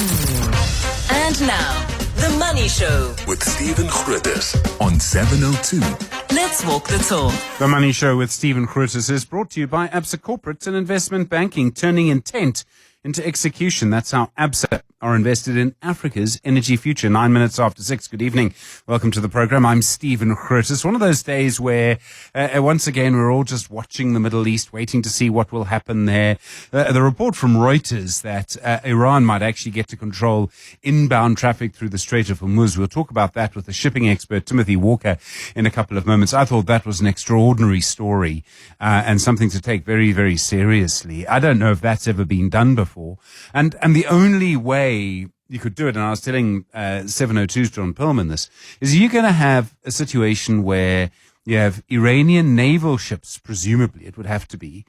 And now, The Money Show with Stephen Grootes on 702. Let's walk the talk. The Money Show with Stephen Grootes is brought to you by ABSA Corporate and Investment Banking, turning intent into execution. That's how ABSA are invested in Africa's energy future. 9 minutes after 6. Good evening. Welcome to the program. I'm Stephen Grootes. One of those days where, once again, we're all just watching the Middle East, waiting to see what will happen there. The report from Reuters that Iran might actually get to control inbound traffic through the Strait of Hormuz. We'll talk about that with the shipping expert, Timothy Walker, in a couple of moments. I thought that was an extraordinary story and something to take very, very seriously. I don't know if that's ever been done before. And the only way you could do it, and I was telling 702's John Perlman this, is you're going to have a situation where you have Iranian naval ships, presumably it would have to be,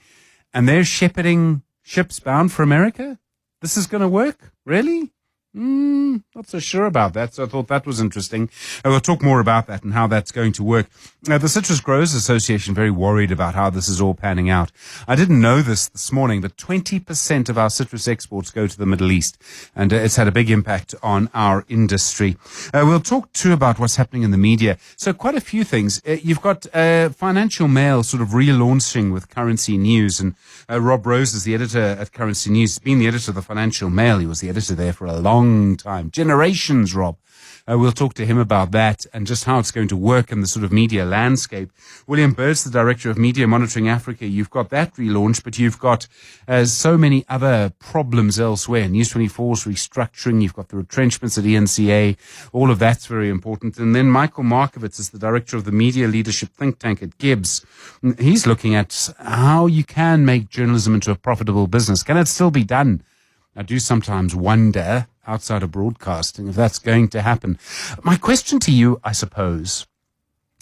and they're shepherding ships bound for America? This is going to work? Really? Not so sure about that, so I thought that was interesting. We'll talk more about that and how that's going to work. The Citrus Growers Association very worried about how this is all panning out. I didn't know this morning, but 20% of our citrus exports go to the Middle East, and it's had a big impact on our industry. We'll talk too about what's happening in the media. So quite a few things. You've got Financial Mail sort of relaunching with Currency News, and Rob Rose is the editor at Currency News. He's been the editor of the Financial Mail. He was the editor there for a long time. Generations, Rob. We'll talk to him about that and just how it's going to work in the sort of media landscape. William Bird's the Director of Media Monitoring Africa. You've got that relaunch, but you've got so many other problems elsewhere. News 24's restructuring. You've got the retrenchments at ENCA. All of that's very important. And then Michael Markovitz is the Director of the Media Leadership Think Tank at Gibbs. He's looking at how you can make journalism into a profitable business. Can it still be done? I do sometimes wonder, outside of broadcasting, if that's going to happen. My question to you, I suppose,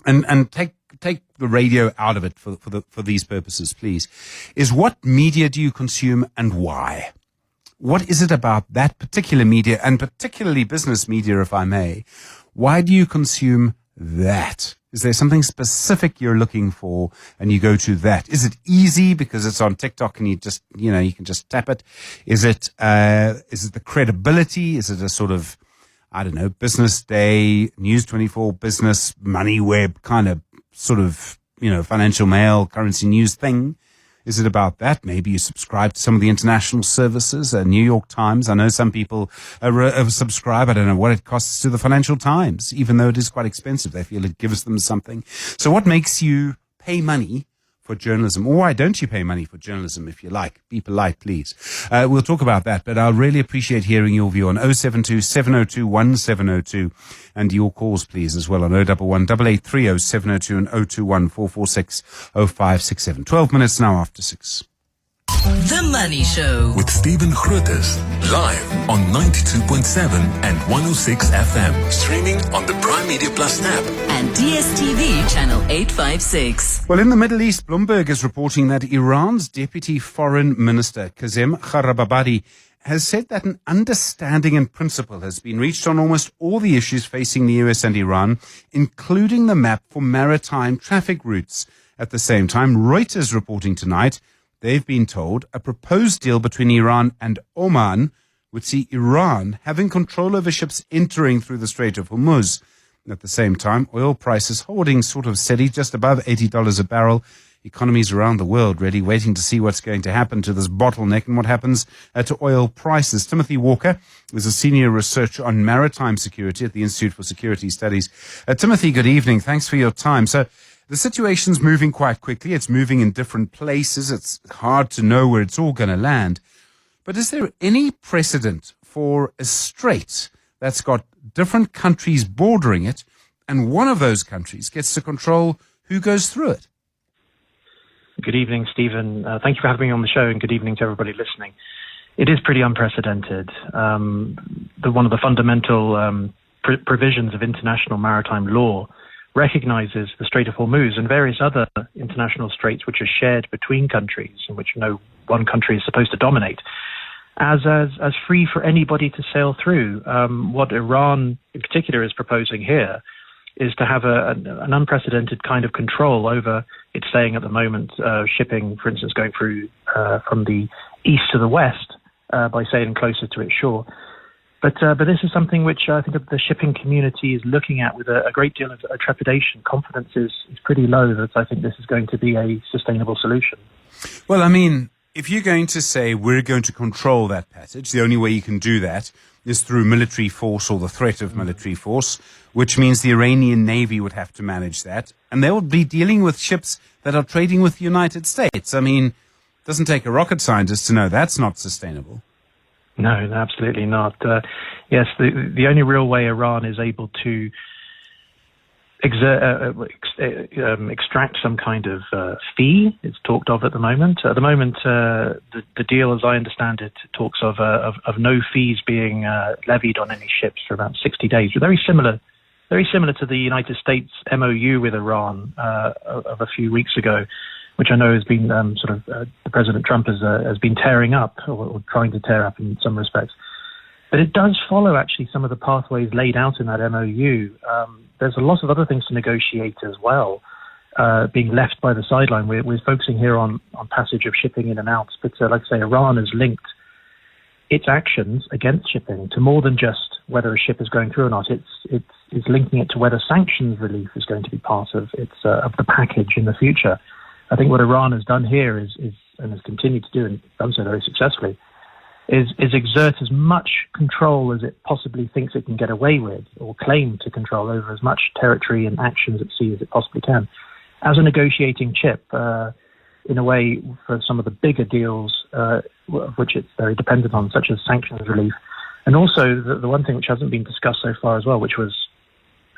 and take the radio out of it for these purposes, please, is what media do you consume and why? What is it about that particular media, and particularly business media, if I may? Why do you consume that? Is there something specific you're looking for and you go to that? Is it easy because it's on TikTok and you can just tap it? Is it the credibility? Is it a sort of, I don't know, Business Day, News 24, Business, Money Web kind of sort of, Financial Mail, Currency News thing? Is it about that? Maybe you subscribe to some of the international services, New York Times. I know some people subscribe. I don't know what it costs to the Financial Times, even though it is quite expensive. They feel it gives them something. So what makes you pay money for journalism? Or why don't you pay money for journalism, if you like? Be polite, please. We'll talk about that, but I'll really appreciate hearing your view on 072-702-1702 and your calls, please, as well on 011-8830-702 and 021-446-0567. 12 minutes now after 6. The Money Show with Stephen Grootes, live on 92.7 and 106 FM. Streaming on the Prime Media Plus app and DSTV channel 856. Well, in the Middle East, Bloomberg is reporting that Iran's Deputy Foreign Minister, Kazem Kharababadi, has said that an understanding in principle has been reached on almost all the issues facing the US and Iran, including the map for maritime traffic routes. At the same time, Reuters reporting tonight they've been told a proposed deal between Iran and Oman would see Iran having control over ships entering through the Strait of Hormuz. At the same time, oil prices holding sort of steady, just above $80 a barrel. Economies around the world really waiting to see what's going to happen to this bottleneck and what happens to oil prices. Timothy Walker is a senior researcher on maritime security at the Institute for Security Studies. Timothy, good evening. Thanks for your time. So, the situation's moving quite quickly. It's moving in different places. It's hard to know where it's all going to land. But is there any precedent for a strait that's got different countries bordering it, and one of those countries gets to control who goes through it? Good evening, Stephen. Thank you for having me on the show, and good evening to everybody listening. It is pretty unprecedented. One of the fundamental provisions of international maritime law recognizes the Strait of Hormuz and various other international straits which are shared between countries and which no one country is supposed to dominate as free for anybody to sail through. What Iran in particular is proposing here is to have an unprecedented kind of control over, it's saying at the moment, shipping, for instance, going through from the east to the west by sailing closer to its shore. But this is something which I think the shipping community is looking at with a great deal of trepidation. Confidence is pretty low that I think this is going to be a sustainable solution. Well, I mean, if you're going to say we're going to control that passage, the only way you can do that is through military force or the threat of military force, which means the Iranian Navy would have to manage that. And they will be dealing with ships that are trading with the United States. I mean, it doesn't take a rocket scientist to know that's not sustainable. No, absolutely not. Yes, the only real way Iran is able to extract some kind of fee, it's talked of at the moment. At the moment, the deal, as I understand it, talks of no fees being levied on any ships for about 60 days. Very similar to the United States MOU with Iran of a few weeks ago, which I know has been President Trump has been tearing up or trying to tear up in some respects. But it does follow actually some of the pathways laid out in that MOU. There's a lot of other things to negotiate as well, being left by the sideline. We're focusing here on passage of shipping in and out, but like I say, Iran has linked its actions against shipping to more than just whether a ship is going through or not. It's linking it to whether sanctions relief is going to be part of the package in the future. I think what Iran has done here is and has continued to do, and done so very successfully, is exert as much control as it possibly thinks it can get away with, or claim to control over as much territory and actions at sea as it possibly can, as a negotiating chip, in a way for some of the bigger deals, which it's very dependent on, such as sanctions relief. And also the one thing which hasn't been discussed so far as well, which was,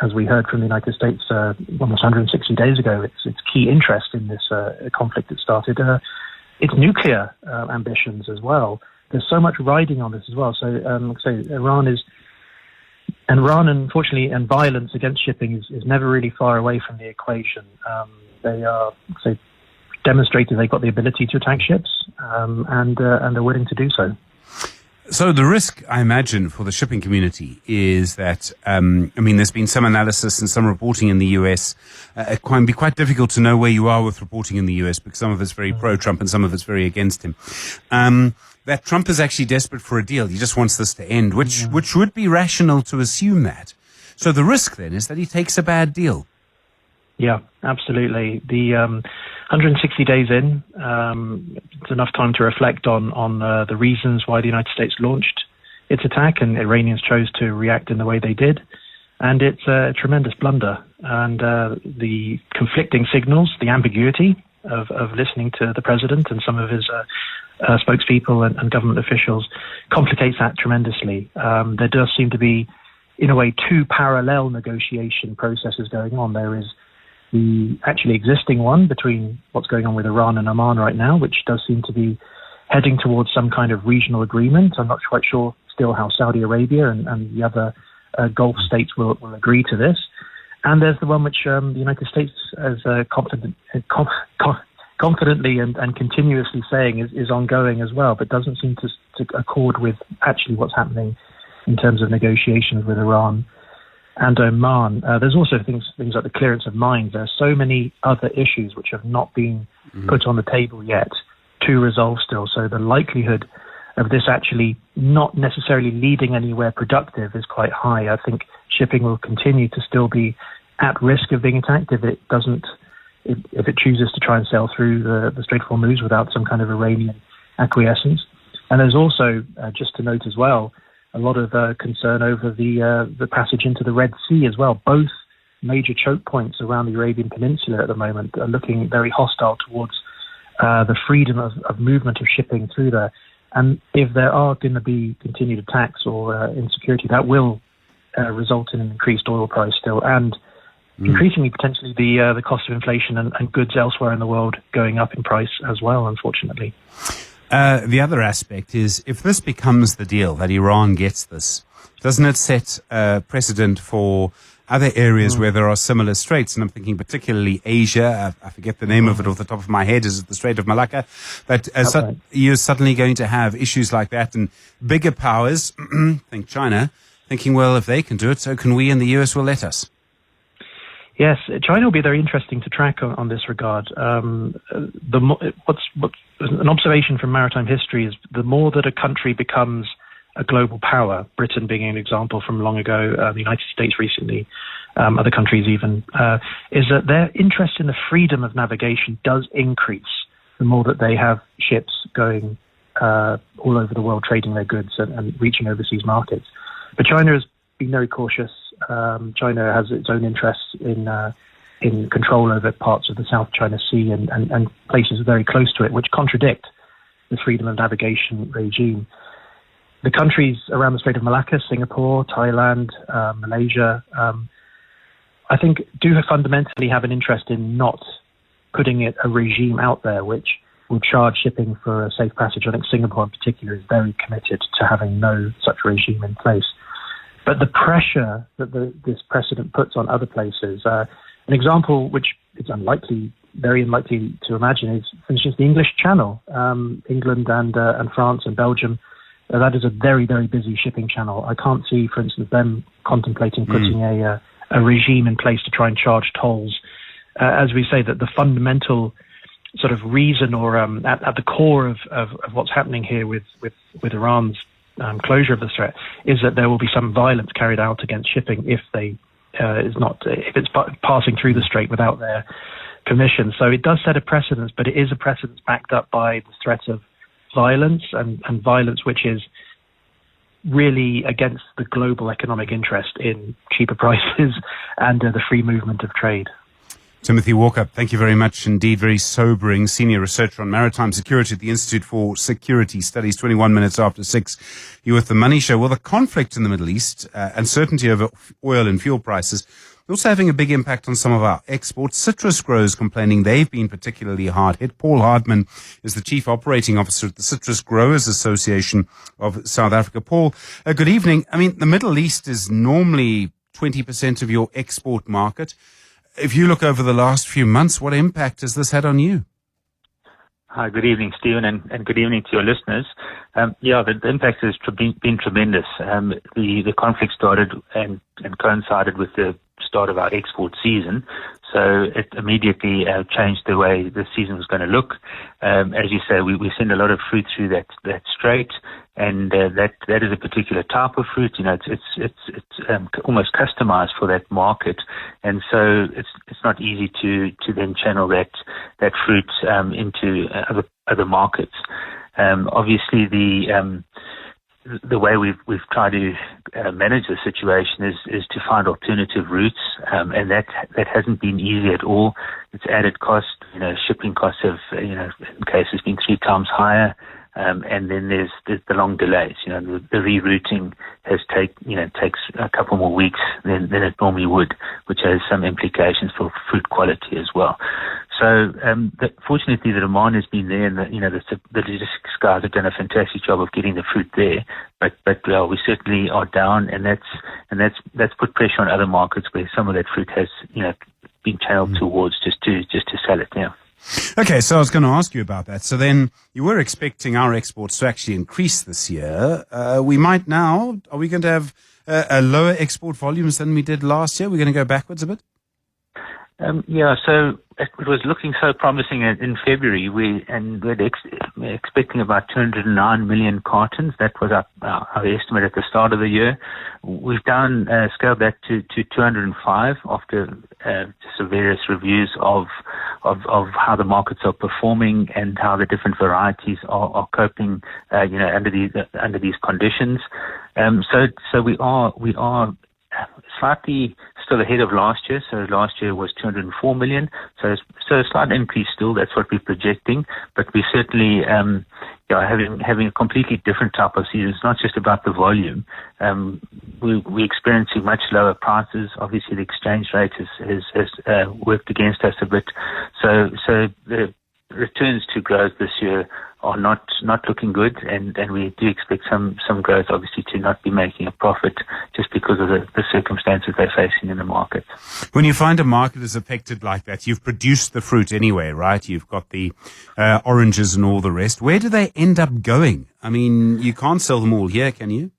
as we heard from the United States almost 160 days ago, its key interest in this conflict that started, its nuclear ambitions as well. There's so much riding on this as well. So, Iran, unfortunately, and violence against shipping is never really far away from the equation. They are demonstrated they've got the ability to attack ships, and they're willing to do so. So the risk, I imagine, for the shipping community is that, there's been some analysis and some reporting in the US. It can be quite difficult to know where you are with reporting in the US because some of it's very pro-Trump and some of it's very against him. That Trump is actually desperate for a deal. He just wants this to end, which would be rational to assume that. So the risk then is that he takes a bad deal. Yeah, absolutely. The 160 days in, it's enough time to reflect on the reasons why the United States launched its attack, and Iranians chose to react in the way they did. And it's a tremendous blunder. And the conflicting signals, the ambiguity of listening to the president and some of his spokespeople and government officials complicates that tremendously. There does seem to be, in a way, two parallel negotiation processes going on. There is the actually existing one between what's going on with Iran and Oman right now, which does seem to be heading towards some kind of regional agreement. I'm not quite sure still how Saudi Arabia and the other Gulf states will agree to this. And there's the one which the United States has confidently and continuously saying is ongoing as well, but doesn't seem to accord with actually what's happening in terms of negotiations with Iran and Oman. There's also things like the clearance of mines. There are so many other issues which have not been put on the table yet to resolve still. So the likelihood of this actually not necessarily leading anywhere productive is quite high. I think shipping will continue to still be at risk of being attacked if it chooses to try and sail through the Strait of Hormuz without some kind of Iranian acquiescence. And there's also, just to note as well, a lot of concern over the passage into the Red Sea as well. Both major choke points around the Arabian Peninsula at the moment are looking very hostile towards the freedom of movement of shipping through there. And if there are going to be continued attacks or insecurity, that will result in an increased oil price still, and increasingly potentially the cost of inflation and goods elsewhere in the world going up in price as well, unfortunately. The other aspect is, if this becomes the deal, that Iran gets this, doesn't it set precedent for other areas where there are similar straits? And I'm thinking particularly Asia. I forget the name of it off the top of my head. Is it the Strait of Malacca? But you're suddenly going to have issues like that, and bigger powers, think China, thinking, well, if they can do it, so can we, and the US will let us. Yes, China will be very interesting to track on this regard. What's an observation from maritime history is the more that a country becomes a global power, Britain being an example from long ago, the United States recently, other countries even, is that their interest in the freedom of navigation does increase the more that they have ships going all over the world trading their goods and reaching overseas markets. But China has been very cautious. China has its own interests in control over parts of the South China Sea and places very close to it, which contradict the freedom of navigation regime. The countries around the Strait of Malacca, Singapore, Thailand, Malaysia, I think do fundamentally have an interest in not putting a regime out there which will charge shipping for a safe passage. I think Singapore in particular is very committed to having no such regime in place. But the pressure that this precedent puts on other places, an example which is very unlikely to imagine is, for instance, the English Channel. England and France and Belgium, that is a very, very busy shipping channel. I can't see, for instance, them contemplating putting a regime in place to try and charge tolls. As we say, that the fundamental sort of reason or at the core of what's happening here with Iran's closure of the Strait is that there will be some violence carried out against shipping if it's passing through the Strait without their permission. So it does set a precedence, but it is a precedence backed up by the threat of violence and violence which is really against the global economic interest in cheaper prices and the free movement of trade. Timothy Walker, thank you very much indeed. Very sobering. Senior researcher on maritime security at the Institute for Security Studies, 21 minutes after 6. You're with The Money Show. Well, the conflict in the Middle East, uncertainty over oil and fuel prices, also having a big impact on some of our exports. Citrus growers complaining they've been particularly hard hit. Paul Hardman is the Chief Operating Officer at the Citrus Growers Association of South Africa. Paul, good evening. I mean, the Middle East is normally 20% of your export market. If you look over the last few months, what impact has this had on you? Hi, good evening, Stephen, and good evening to your listeners. The impact has been tremendous. The conflict started and coincided with the start of our export season, so it immediately changed the way the season was going to look. As you say, we send a lot of fruit through that strait, and that is a particular type of fruit. You know, it's almost customized for that market, and so it's not easy to then channel that fruit into other markets. Obviously, the way we've tried to manage the situation is to find alternative routes, and that hasn't been easy at all. It's added cost. You know, shipping costs have, in cases, been 3 times higher. And then there's the long delays. You know, the rerouting takes a couple more weeks than it normally would, which has some implications for fruit quality as well. So, fortunately, the demand has been there, and the logistics guys have done a fantastic job of getting the fruit there. But we certainly are down, and that's put pressure on other markets where some of that fruit has been channeled towards just to sell it now. Okay, so I was going to ask you about that. So then you were expecting our exports to actually increase this year. Are we going to have lower export volumes than we did last year? We're going to go backwards a bit? So it was looking so promising in February. We're expecting about 209 million cartons. That was our estimate at the start of the year. We've scaled that to 205 after just various reviews of how the markets are performing and how the different varieties are coping, under these conditions. So we are slightly still ahead of last year. So last year was 204 million. So a slight increase still. That's what we're projecting. But we certainly having a completely different type of season. It's not just about the volume. We're experiencing much lower prices. Obviously, the exchange rate has worked against us a bit. So the returns to growth this year are not looking good, and we do expect some growth, obviously, to not be making a profit just because of the circumstances they're facing in the market. When you find a market is affected like that, you've produced the fruit anyway, right? You've got the oranges and all the rest. Where do they end up going? I mean, you can't sell them all here, can you?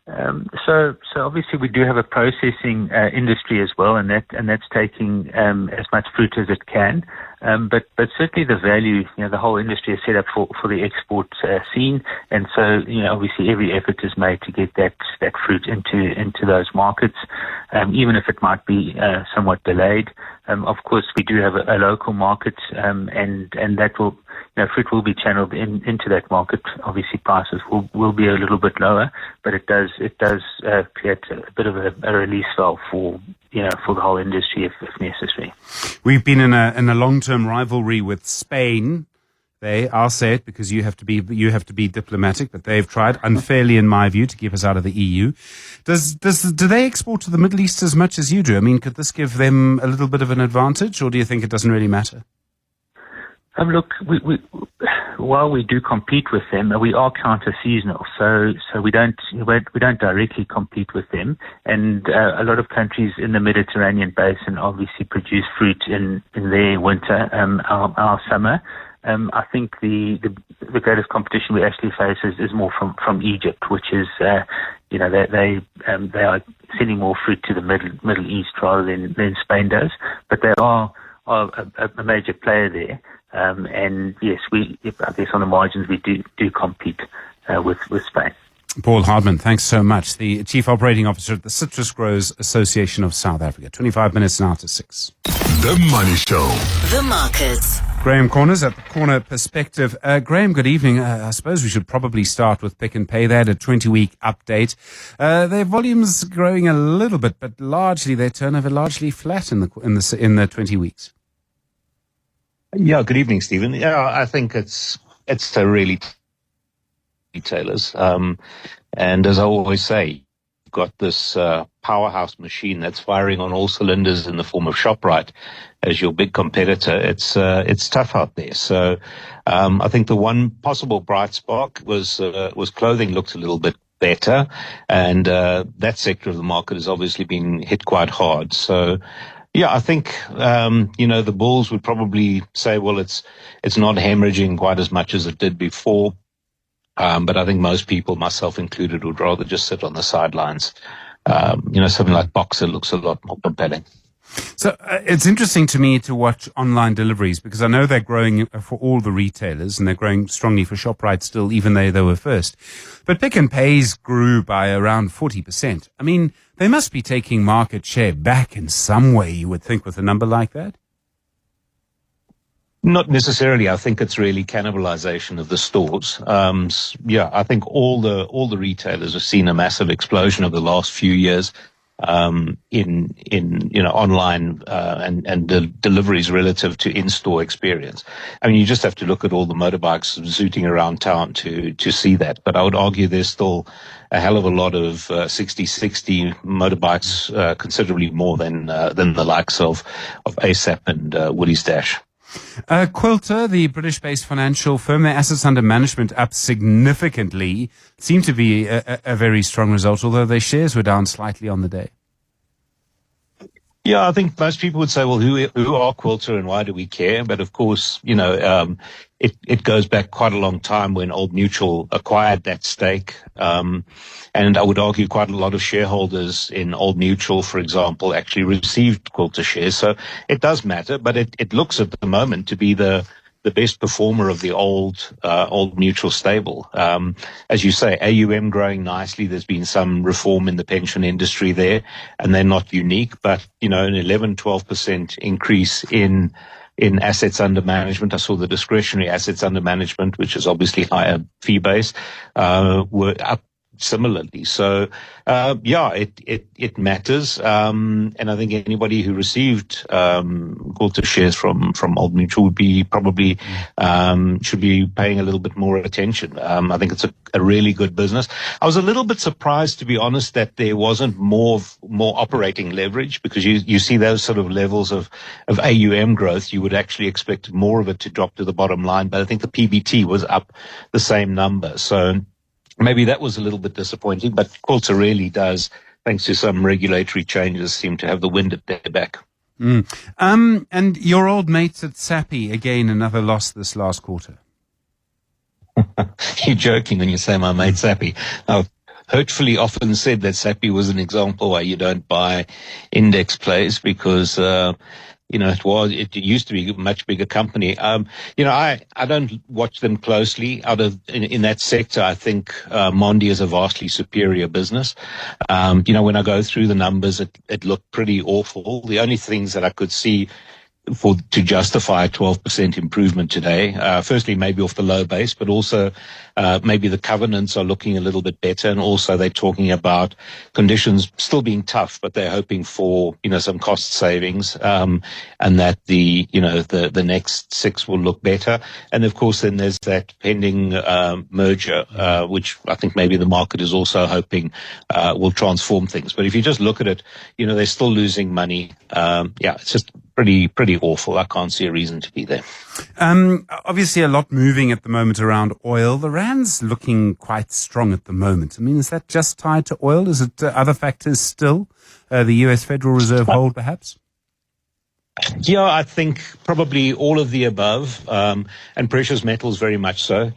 So obviously we do have a processing industry as well, and that's taking as much fruit as it can. But certainly the value, the whole industry is set up for the export scene, and so obviously every effort is made to get that fruit into those markets, even if it might be somewhat delayed. Of course, we do have a local market, and that will. Fruit will be channeled into that market. Obviously, prices will be a little bit lower, but it does create a bit of a release valve for the whole industry if necessary. We've been in a long-term rivalry with Spain. I'll say it because you have to be diplomatic, but they've tried unfairly, in my view, to keep us out of the EU. Do they export to the Middle East as much as you do? I mean, could this give them a little bit of an advantage, or do you think it doesn't really matter? Look, while we do compete with them, we are counter-seasonal, so we don't directly compete with them. And a lot of countries in the Mediterranean basin obviously produce fruit in their winter, our summer. I think the greatest competition we actually face is more from Egypt, which is they are sending more fruit to the Middle East rather than Spain does, but they are a major player there. And yes, I guess on the margins we do compete with Spain. Paul Hardman, thanks so much. The Chief Operating Officer at the Citrus Growers Association of South Africa. 25 minutes now to 6. The Money Show. The markets. Graham Corners at the Corner Perspective. Graham, good evening. I suppose we should probably start with Pick n Pay. They had a 20-week update. Their volumes growing a little bit, but largely their turnover largely flat in the 20 weeks. Yeah, good evening, Stephen. Yeah, I think it's a really retailers. And as I always say, you've got this powerhouse machine that's firing on all cylinders in the form of ShopRite as your big competitor. It's tough out there. So I think the one possible bright spark was clothing looked a little bit better, and that sector of the market has obviously been hit quite hard. So yeah, I think, the bulls would probably say, well, it's not hemorrhaging quite as much as it did before. But I think most people, myself included, would rather just sit on the sidelines. Something like Boxer looks a lot more compelling. So it's interesting to me to watch online deliveries because I know they're growing for all the retailers and they're growing strongly for ShopRite still, even though they were first. But Pick n Pay's grew by around 40%. I mean, they must be taking market share back in some way, you would think, with a number like that. Not necessarily. I think it's really cannibalization of the stores. I think all the retailers have seen a massive explosion over the last few years. In online and the deliveries relative to in-store experience. I mean, you just have to look at all the motorbikes zooting around town to see that. But I would argue there's still a hell of a lot of 60/60 motorbikes, considerably more than the likes of ASAP and Woolies Dash. Quilter, the British-based financial firm, their assets under management up significantly. Seemed to be a very strong result, although their shares were down slightly on the day. Yeah, I think most people would say, well, who are Quilter and why do we care? But of course, it goes back quite a long time when Old Mutual acquired that stake. And I would argue quite a lot of shareholders in Old Mutual, for example, actually received Quilter shares. So it does matter, but it looks at the moment to be the best performer of the old Mutual stable. As you say, AUM growing nicely. There's been some reform in the pension industry there, and they're not unique, but, an 11-12% increase in assets under management. I saw the discretionary assets under management, which is obviously higher fee base, were up similarly. So, it matters. And I think anybody who received Quilter shares from Old Mutual would be probably should be paying a little bit more attention. I think it's a really good business. I was a little bit surprised, to be honest, that there wasn't more operating leverage, because you see those sort of levels of AUM growth. You would actually expect more of it to drop to the bottom line, but I think the PBT was up the same number. So maybe that was a little bit disappointing, but Quilter really does, thanks to some regulatory changes, seem to have the wind at their back. And your old mates at Sappi, again, another loss this last quarter. You're joking when you say my mate Sappi. I've hurtfully often said that SAPI was an example why you don't buy index plays because, it used to be a much bigger company. I don't watch them closely in that sector. I think, Mondi is a vastly superior business. When I go through the numbers, it looked pretty awful. The only things that I could see to justify a 12% improvement today. Firstly, maybe off the low base, but also maybe the covenants are looking a little bit better, and also they're talking about conditions still being tough, but they're hoping for some cost savings, and that the next 6 will look better. And of course, then there's that pending merger, which I think maybe the market is also hoping will transform things. But if you just look at it, they're still losing money. It's just pretty awful. I can't see a reason to be there. Obviously, a lot moving at the moment around oil. The rand's looking quite strong at the moment. I mean, is that just tied to oil? Is it other factors still? The U.S. Federal Reserve hold, perhaps? Yeah, I think probably all of the above, and precious metals very much so.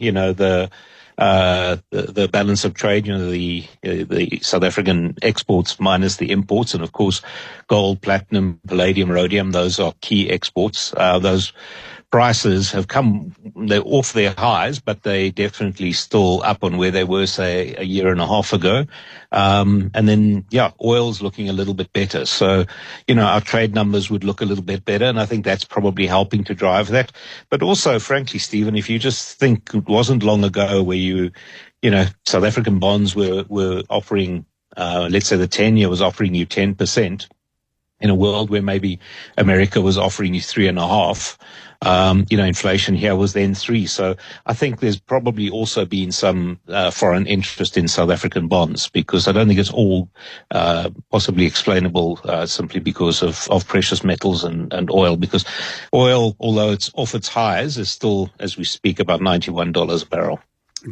The balance of trade, the South African exports minus the imports, and of course, gold, platinum, palladium, rhodium, those are key exports. Those prices they're off their highs, but they definitely still up on where they were, say, a year and a half ago. And then, oil's looking a little bit better. So, our trade numbers would look a little bit better, and I think that's probably helping to drive that. But also, frankly, Stephen, if you just think it wasn't long ago where South African bonds were offering, let's say the 10-year was offering you 10%, in a world where maybe America was offering you 3.5%. Inflation here was then 3%. So I think there's probably also been some foreign interest in South African bonds, because I don't think it's all possibly explainable simply because of precious metals and oil, because oil, although it's off its highs, is still, as we speak, about $91 a barrel.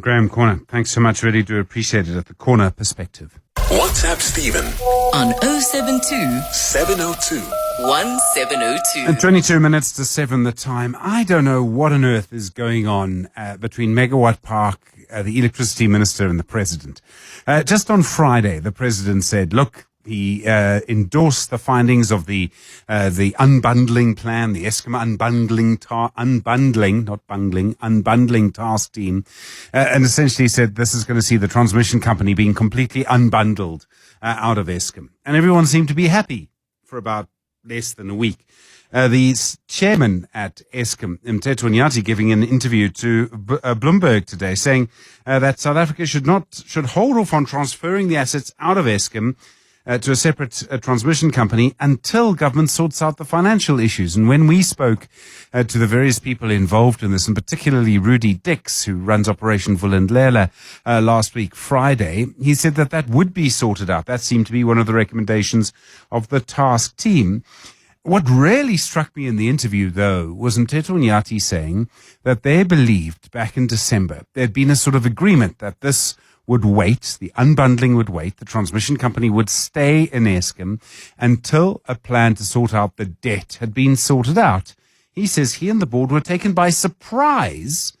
Graham Corner, thanks so much. Really do appreciate it at the Corner Perspective. WhatsApp Stephen On 072 702 1702. And 22 minutes to 7 the time. I don't know what on earth is going on between Megawatt Park, the electricity minister, and the president. Just on Friday, the president said, look, he endorsed the findings of the unbundling plan, the Eskom unbundling task team, and essentially said this is going to see the transmission company being completely unbundled out of Eskom. And everyone seemed to be happy for about less than a week. The chairman at Eskom, Mteto Nyati, giving an interview to Bloomberg today, saying that South Africa should hold off on transferring the assets out of Eskom to a separate transmission company until government sorts out the financial issues. And when we spoke to the various people involved in this, and particularly Rudy Dix, who runs Operation Vulindlela, last week, Friday, he said that would be sorted out. That seemed to be one of the recommendations of the task team. What really struck me in the interview, though, was Mteto Nyati saying that they believed back in December there'd been a sort of agreement that this would wait, the unbundling would wait, the transmission company would stay in Eskom until a plan to sort out the debt had been sorted out. He says he and the board were taken by surprise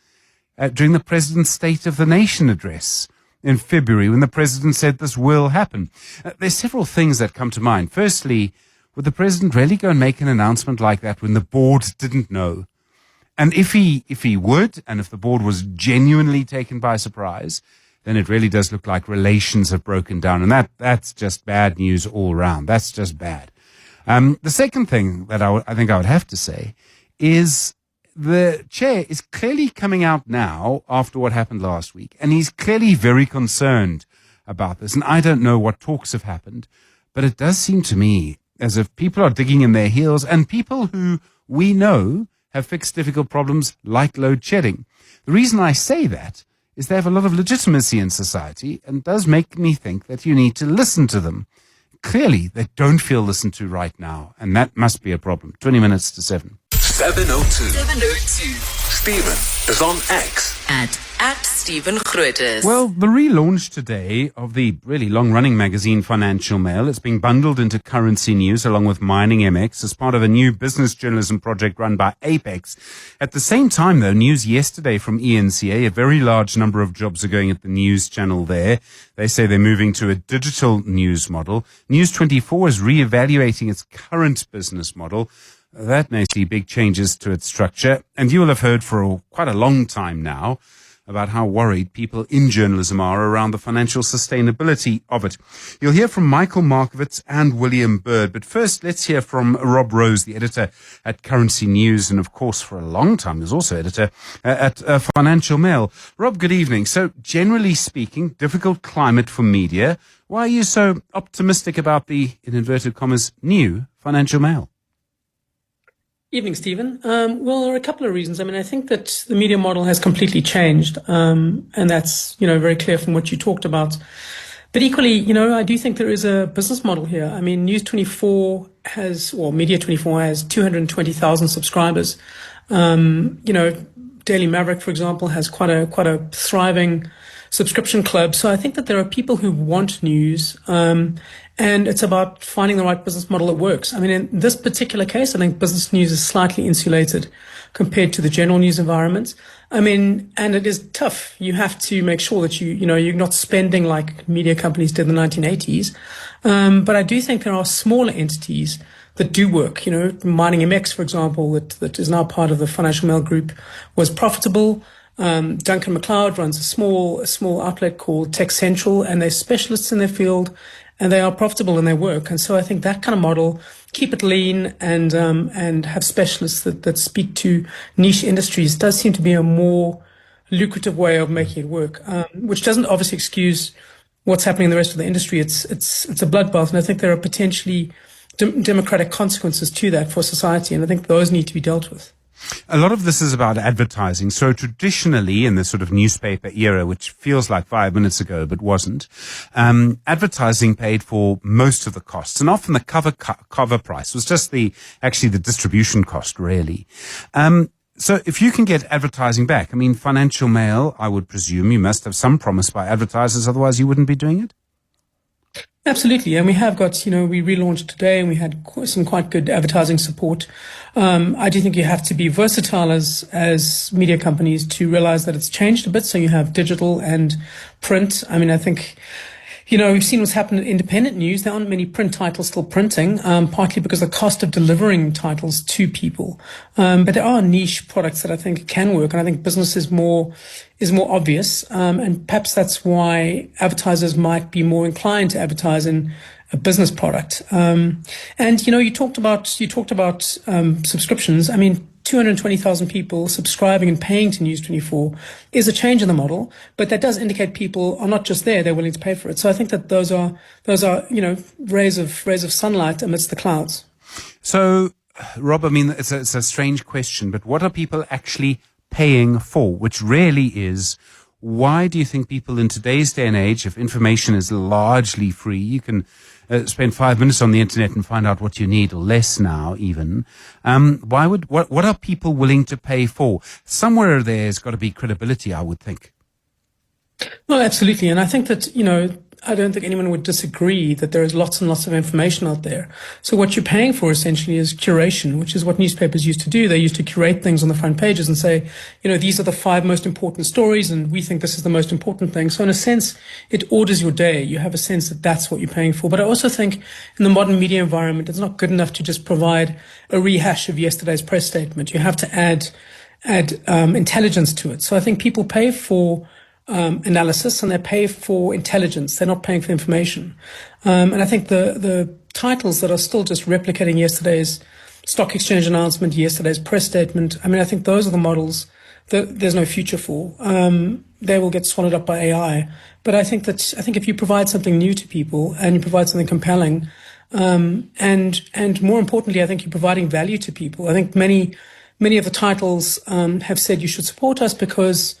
during the president's State of the Nation address in February, when the president said this will happen. There's several things that come to mind. Firstly, would the president really go and make an announcement like that when the board didn't know? And if he would, and if the board was genuinely taken by surprise, then it really does look like relations have broken down. And that's just bad news all around. That's just bad. The second thing that I think I would have to say is the chair is clearly coming out now after what happened last week, and he's clearly very concerned about this. And I don't know what talks have happened, but it does seem to me as if people are digging in their heels, and people who we know have fixed difficult problems like load shedding. The reason I say that is they have a lot of legitimacy in society, and does make me think that you need to listen to them. Clearly, they don't feel listened to right now, and that must be a problem. 20 minutes to 7. 702 702 Stephen is on X at at Stephen Grootes. Well, the relaunch today of the really long-running magazine Financial Mail, it's being bundled into Currency News along with Mining MX as part of a new business journalism project run by Apex. At the same time, though, news yesterday from ENCA, a very large number of jobs are going at the news channel there. They say they're moving to a digital news model. News 24 is reevaluating its current business model. That may see big changes to its structure. And you will have heard for quite a long time now about how worried people in journalism are around the financial sustainability of it. You'll hear from Michael Markowitz and William Bird. But first, let's hear from Rob Rose, the editor at Currency News. And of course, for a long time, was also editor at Financial Mail. Rob, good evening. So generally speaking, difficult climate for media. Why are you so optimistic about the, in inverted commas, new Financial Mail? Evening, Stephen. Well, there are a couple of reasons. I mean, I think that the media model has completely changed, and that's, very clear from what you talked about. But equally, I do think there is a business model here. I mean, News 24 Media 24 has 220,000 subscribers. Daily Maverick, for example, has quite a thriving subscription club. So I think that there are people who want news, and it's about finding the right business model that works. I mean, in this particular case, I think business news is slightly insulated compared to the general news environment. I mean, and it is tough. You have to make sure that you're not spending like media companies did in the 1980s. But I do think there are smaller entities that do work. Mining MX, for example, that is now part of the Financial Mail Group, was profitable. Duncan McLeod runs a small outlet called Tech Central, and they're specialists in their field, and they are profitable in their work. And so I think that kind of model, keep it lean and have specialists that speak to niche industries, does seem to be a more lucrative way of making it work, which doesn't obviously excuse what's happening in the rest of the industry. It's a bloodbath, and I think there are potentially democratic consequences to that for society, and I think those need to be dealt with. A lot of this is about advertising. So traditionally, in the sort of newspaper era, which feels like 5 minutes ago but wasn't, advertising paid for most of the costs, and often the cover price was just the distribution cost, really. So if you can get advertising back, I mean, Financial Mail, I would presume you must have some promise by advertisers, otherwise you wouldn't be doing it? Absolutely. And we have got, we relaunched today and we had some quite good advertising support. I do think you have to be versatile as media companies to realize that it's changed a bit. So you have digital and print. I mean, I think, we've seen what's happened in independent news. There aren't many print titles still printing, partly because the cost of delivering titles to people. But there are niche products that I think can work. And I think business is more obvious. And perhaps that's why advertisers might be more inclined to advertise in a business product. And, you talked about subscriptions. I mean, 220,000 people subscribing and paying to News 24 is a change in the model, but that does indicate people are not just there, they're willing to pay for it. So I think that those are, rays of sunlight amidst the clouds. So, Rob, I mean, it's a strange question, but what are people actually paying for? Which really is, why do you think people in today's day and age, if information is largely free, you can spend 5 minutes on the internet and find out what you need, or less now even. What are people willing to pay for? Somewhere there's got to be credibility, I would think. Well, absolutely. And I think that, I don't think anyone would disagree that there is lots and lots of information out there. So what you're paying for essentially is curation, which is what newspapers used to do. They used to curate things on the front pages and say, these are the 5 most important stories, and we think this is the most important thing. So in a sense, it orders your day. You have a sense that that's what you're paying for. But I also think in the modern media environment, it's not good enough to just provide a rehash of yesterday's press statement. You have to add intelligence to it. So I think people pay for analysis, and they pay for intelligence. They're not paying for information. And I think the titles that are still just replicating yesterday's stock exchange announcement, yesterday's press statement, I think those are the models that there's no future for. They will get swallowed up by AI. But I think if you provide something new to people and you provide something compelling, and more importantly, I think you're providing value to people. I think many of the titles have said you should support us because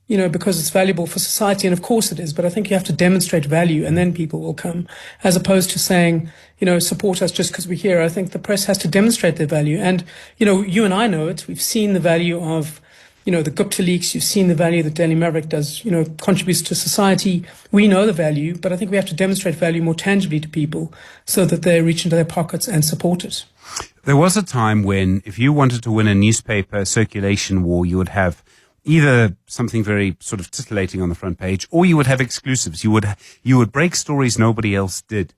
it's valuable for society, and of course it is, but I think you have to demonstrate value and then people will come, as opposed to saying, support us just because we're here. I think the press has to demonstrate their value. And, you and I know it. We've seen the value of the Gupta leaks. You've seen the value that Daily Maverick does, contributes to society. We know the value, but I think we have to demonstrate value more tangibly to people so that they reach into their pockets and support it. There was a time when if you wanted to win a newspaper circulation war, you would have either something very sort of titillating on the front page, or you would have exclusives. You would break stories nobody else did.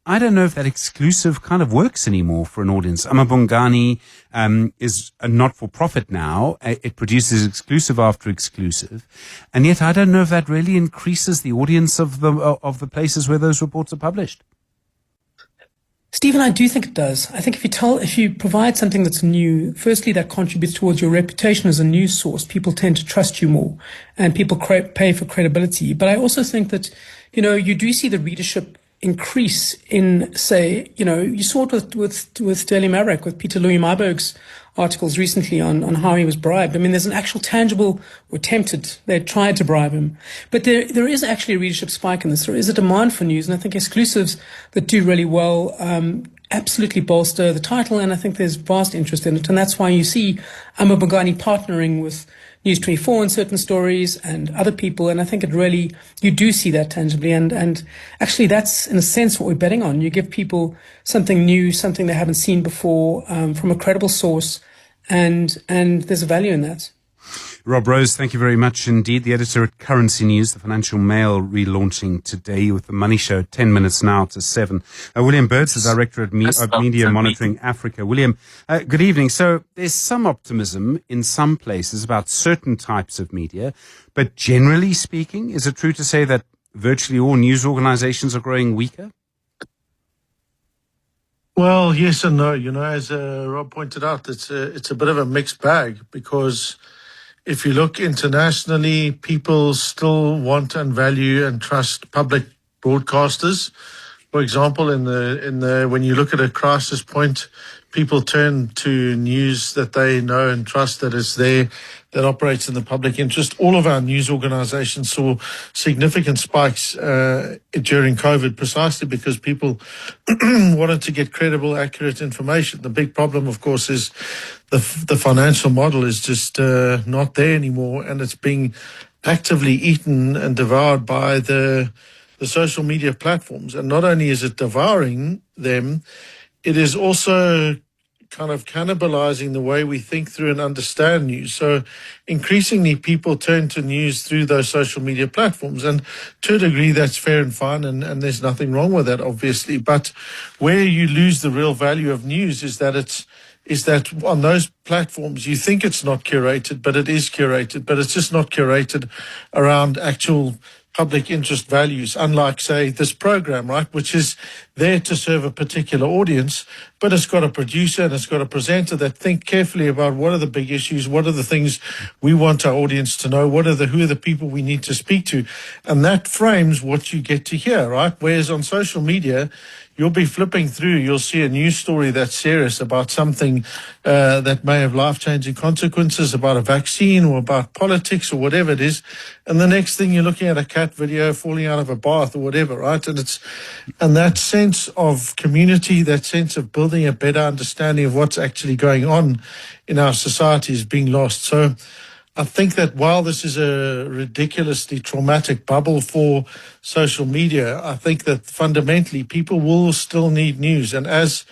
I don't know if that exclusive kind of works anymore for an audience. Amabungani is a not-for-profit now. It produces exclusive after exclusive. And yet I don't know if that really increases the audience of the places where those reports are published. Stephen, I do think it does. I think if you provide something that's new, firstly, that contributes towards your reputation as a news source. People tend to trust you more, and people pay for credibility. But I also think that, you do see the readership increase in, say, you saw it with Daily Maverick, with Peter Louis Marburg's articles recently on how he was bribed. I mean, there's an actual tangible, or they tried to bribe him. But there is actually a readership spike in this. There is a demand for news, and I think exclusives that do really well absolutely bolster the title, and I think there's vast interest in it. And that's why you see Amabungani partnering with News 24 in certain stories and other people, and I think you do see that tangibly, and actually that's in a sense what we're betting on. You give people something new, something they haven't seen before, from a credible source, and there's a value in that. Rob Rose, thank you very much indeed. The editor at Currency News, the Financial Mail relaunching today with the Money Show, 10 minutes now to 7. William Birds, the director of Media Monitoring Africa. William, good evening. So there's some optimism in some places about certain types of media, but generally speaking, is it true to say that virtually all news organizations are growing weaker? Well, yes and no. As Rob pointed out, it's a bit of a mixed bag, because if you look internationally, people still want and value and trust public broadcasters. For example, when you look at a crisis point, people turn to news that they know and trust, that is there, that operates in the public interest. All of our news organizations saw significant spikes during COVID, precisely because people wanted to get credible, accurate information. The big problem, of course, is the financial model is just not there anymore, and it's being actively eaten and devoured by the social media platforms. And not only is it devouring them, it is also kind of cannibalizing the way we think through and understand news. So increasingly people turn to news through those social media platforms. And to a degree, that's fair and fine, and there's nothing wrong with that, obviously. But where you lose the real value of news is that on those platforms you think it's not curated, but it is curated, but it's just not curated around actual public interest values, unlike, say, this program, right, which is there to serve a particular audience, but it's got a producer and it's got a presenter that think carefully about what are the big issues, what are the things we want our audience to know, who are the people we need to speak to, and that frames what you get to hear, right? Whereas on social media, you'll be flipping through, you'll see a news story that's serious about something that may have life-changing consequences, about a vaccine or about politics or whatever it is, and the next thing you're looking at a cat video falling out of a bath or whatever, right? And that sense of community, that sense of building a better understanding of what's actually going on in our society is being lost. So I think that while this is a ridiculously traumatic bubble for social media, I think that fundamentally people will still need news. And as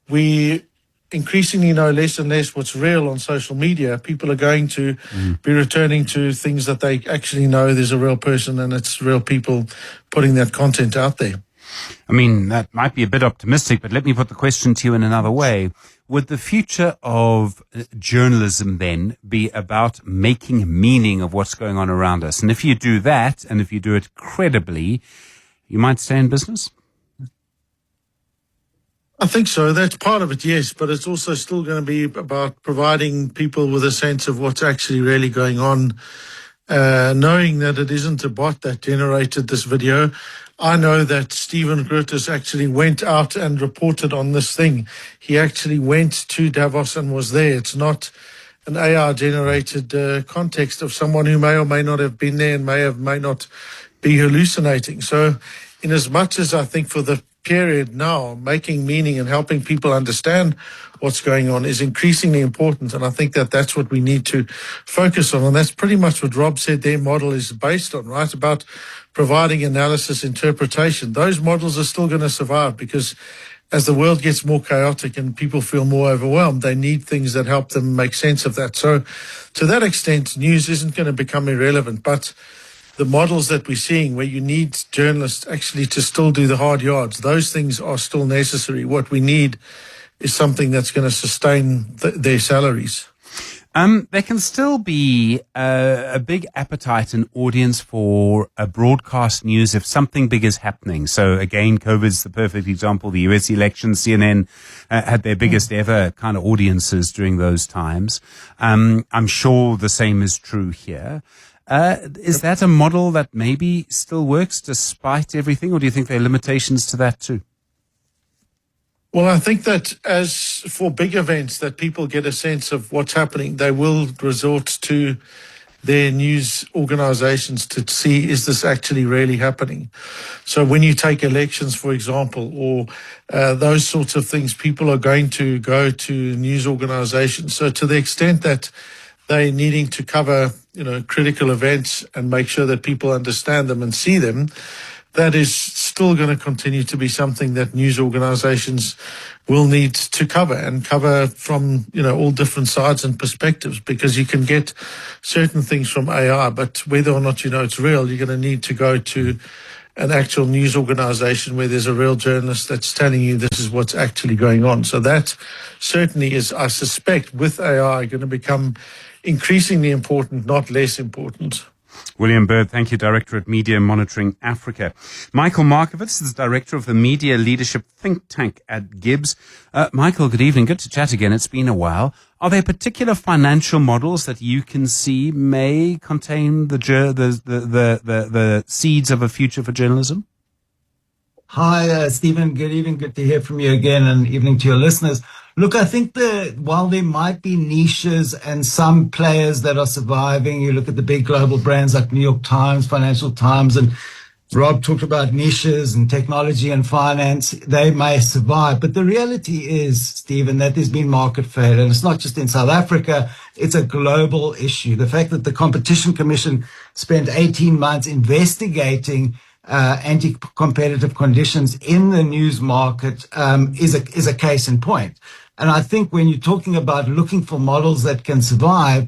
we increasingly know less and less what's real on social media, people are going to be returning to things that they actually know there's a real person and it's real people putting that content out there. I mean, that might be a bit optimistic, but let me put the question to you in another way. Would the future of journalism then be about making meaning of what's going on around us? And if you do that, and if you do it credibly, you might stay in business? I think so. That's part of it, yes. But it's also still going to be about providing people with a sense of what's actually really going on, knowing that it isn't a bot that generated this video. I know that Stephen Grootes actually went out and reported on this thing. He actually went to Davos and was there. It's not an AI-generated context of someone who may or may not have been there and may not be hallucinating. So in as much as I think for the period now, making meaning and helping people understand what's going on is increasingly important. And I think that that's what we need to focus on. And that's pretty much what Rob said their model is based on, right? About providing analysis, interpretation. Those models are still going to survive because as the world gets more chaotic and people feel more overwhelmed, they need things that help them make sense of that. So to that extent, news isn't going to become irrelevant, but the models that we're seeing where you need journalists actually to still do the hard yards, those things are still necessary. What we need is something that's going to sustain their salaries. There can still be a big appetite and audience for broadcast news if something big is happening. So again, COVID's the perfect example. The US elections, CNN had their biggest ever kind of audiences during those times. I'm sure the same is true here. Is that a model that maybe still works despite everything, or do you think there are limitations to that too? Well, I think that as for big events that people get a sense of what's happening, they will resort to their news organizations to see, is this actually really happening? So when you take elections, for example, or those sorts of things, people are going to go to news organizations. So to the extent that they're needing to cover, critical events and make sure that people understand them and see them, that is still going to continue to be something that news organizations will need to cover from, all different sides and perspectives, because you can get certain things from AI, but whether or not it's real, you're going to need to go to an actual news organization where there's a real journalist that's telling you this is what's actually going on. So that certainly is, I suspect, with AI going to become increasingly important, not less important. William Bird, thank you, Director at Media Monitoring Africa. Michael Markovitz is Director of the Media Leadership Think Tank at Gibbs. Michael, good evening. Good to chat again. It's been a while. Are there particular financial models that you can see may contain the seeds of a future for journalism? Hi, Stephen. Good evening. Good to hear from you again, and evening to your listeners. Look, I think that while there might be niches and some players that are surviving, you look at the big global brands like New York Times, Financial Times, and Rob talked about niches and technology and finance, they may survive. But the reality is, Stephen, that there's been market failure. And it's not just in South Africa, it's a global issue. The fact that the Competition Commission spent 18 months investigating anti-competitive conditions in the news market is a case in point. And I think when you're talking about looking for models that can survive,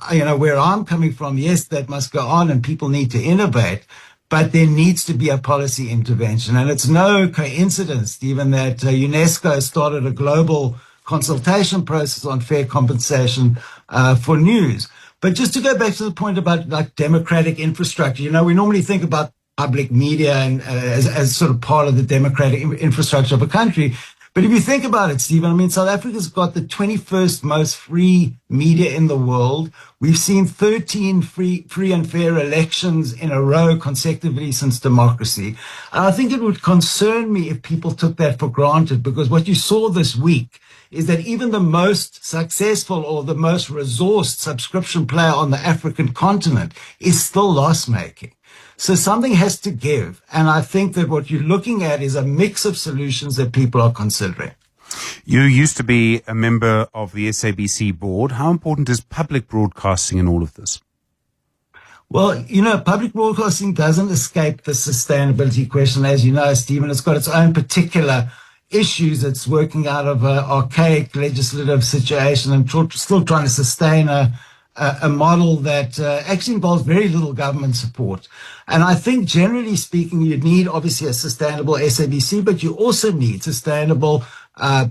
where I'm coming from, yes, that must go on and people need to innovate, but there needs to be a policy intervention. And it's no coincidence, Stephen, that UNESCO started a global consultation process on fair compensation for news. But just to go back to the point about like democratic infrastructure, we normally think about public media and as sort of part of the democratic infrastructure of a country. But if you think about it, Stephen, South Africa's got the 21st most free media in the world. We've seen 13 free and fair elections in a row consecutively since democracy. And I think it would concern me if people took that for granted, because what you saw this week is that even the most successful or the most resourced subscription player on the African continent is still loss-making. So something has to give. And I think that what you're looking at is a mix of solutions that people are considering. You used to be a member of the SABC board. How important is public broadcasting in all of this? Well, public broadcasting doesn't escape the sustainability question. As you know, Stephen, it's got its own particular issues. It's working out of an archaic legislative situation and still trying to sustain a model that actually involves very little government support. And I think generally speaking, you need obviously a sustainable SABC, but you also need sustainable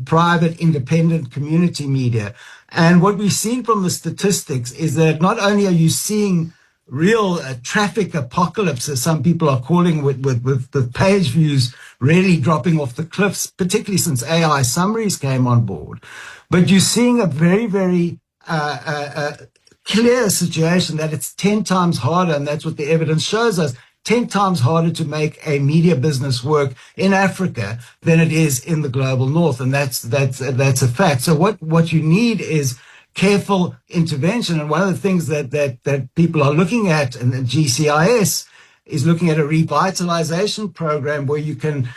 private, independent community media. And what we've seen from the statistics is that not only are you seeing real traffic apocalypse, as some people are calling, with the page views really dropping off the cliffs, particularly since AI summaries came on board, but you're seeing a very, very clear situation that it's 10 times harder, and that's what the evidence shows us, 10 times harder to make a media business work in Africa than it is in the global north. And that's a fact. So what you need is careful intervention. And one of the things that people are looking at, and the GCIS is looking at a revitalization program where you can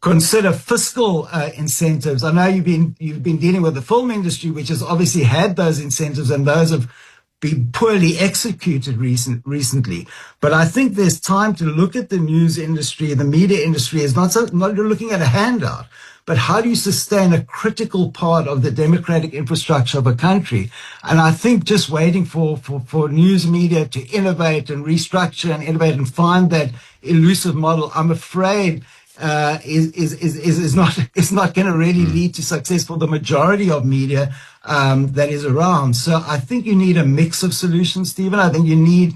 consider fiscal incentives. I know you've been dealing with the film industry, which has obviously had those incentives, and those have been poorly executed recently. But I think there's time to look at the news industry, the media industry, as not looking at a handout, but how do you sustain a critical part of the democratic infrastructure of a country? And I think just waiting for news media to innovate and restructure and innovate and find that elusive model, I'm afraid is not going to really lead to success for the majority of media that is around. So I think you need a mix of solutions, Stephen. I think you need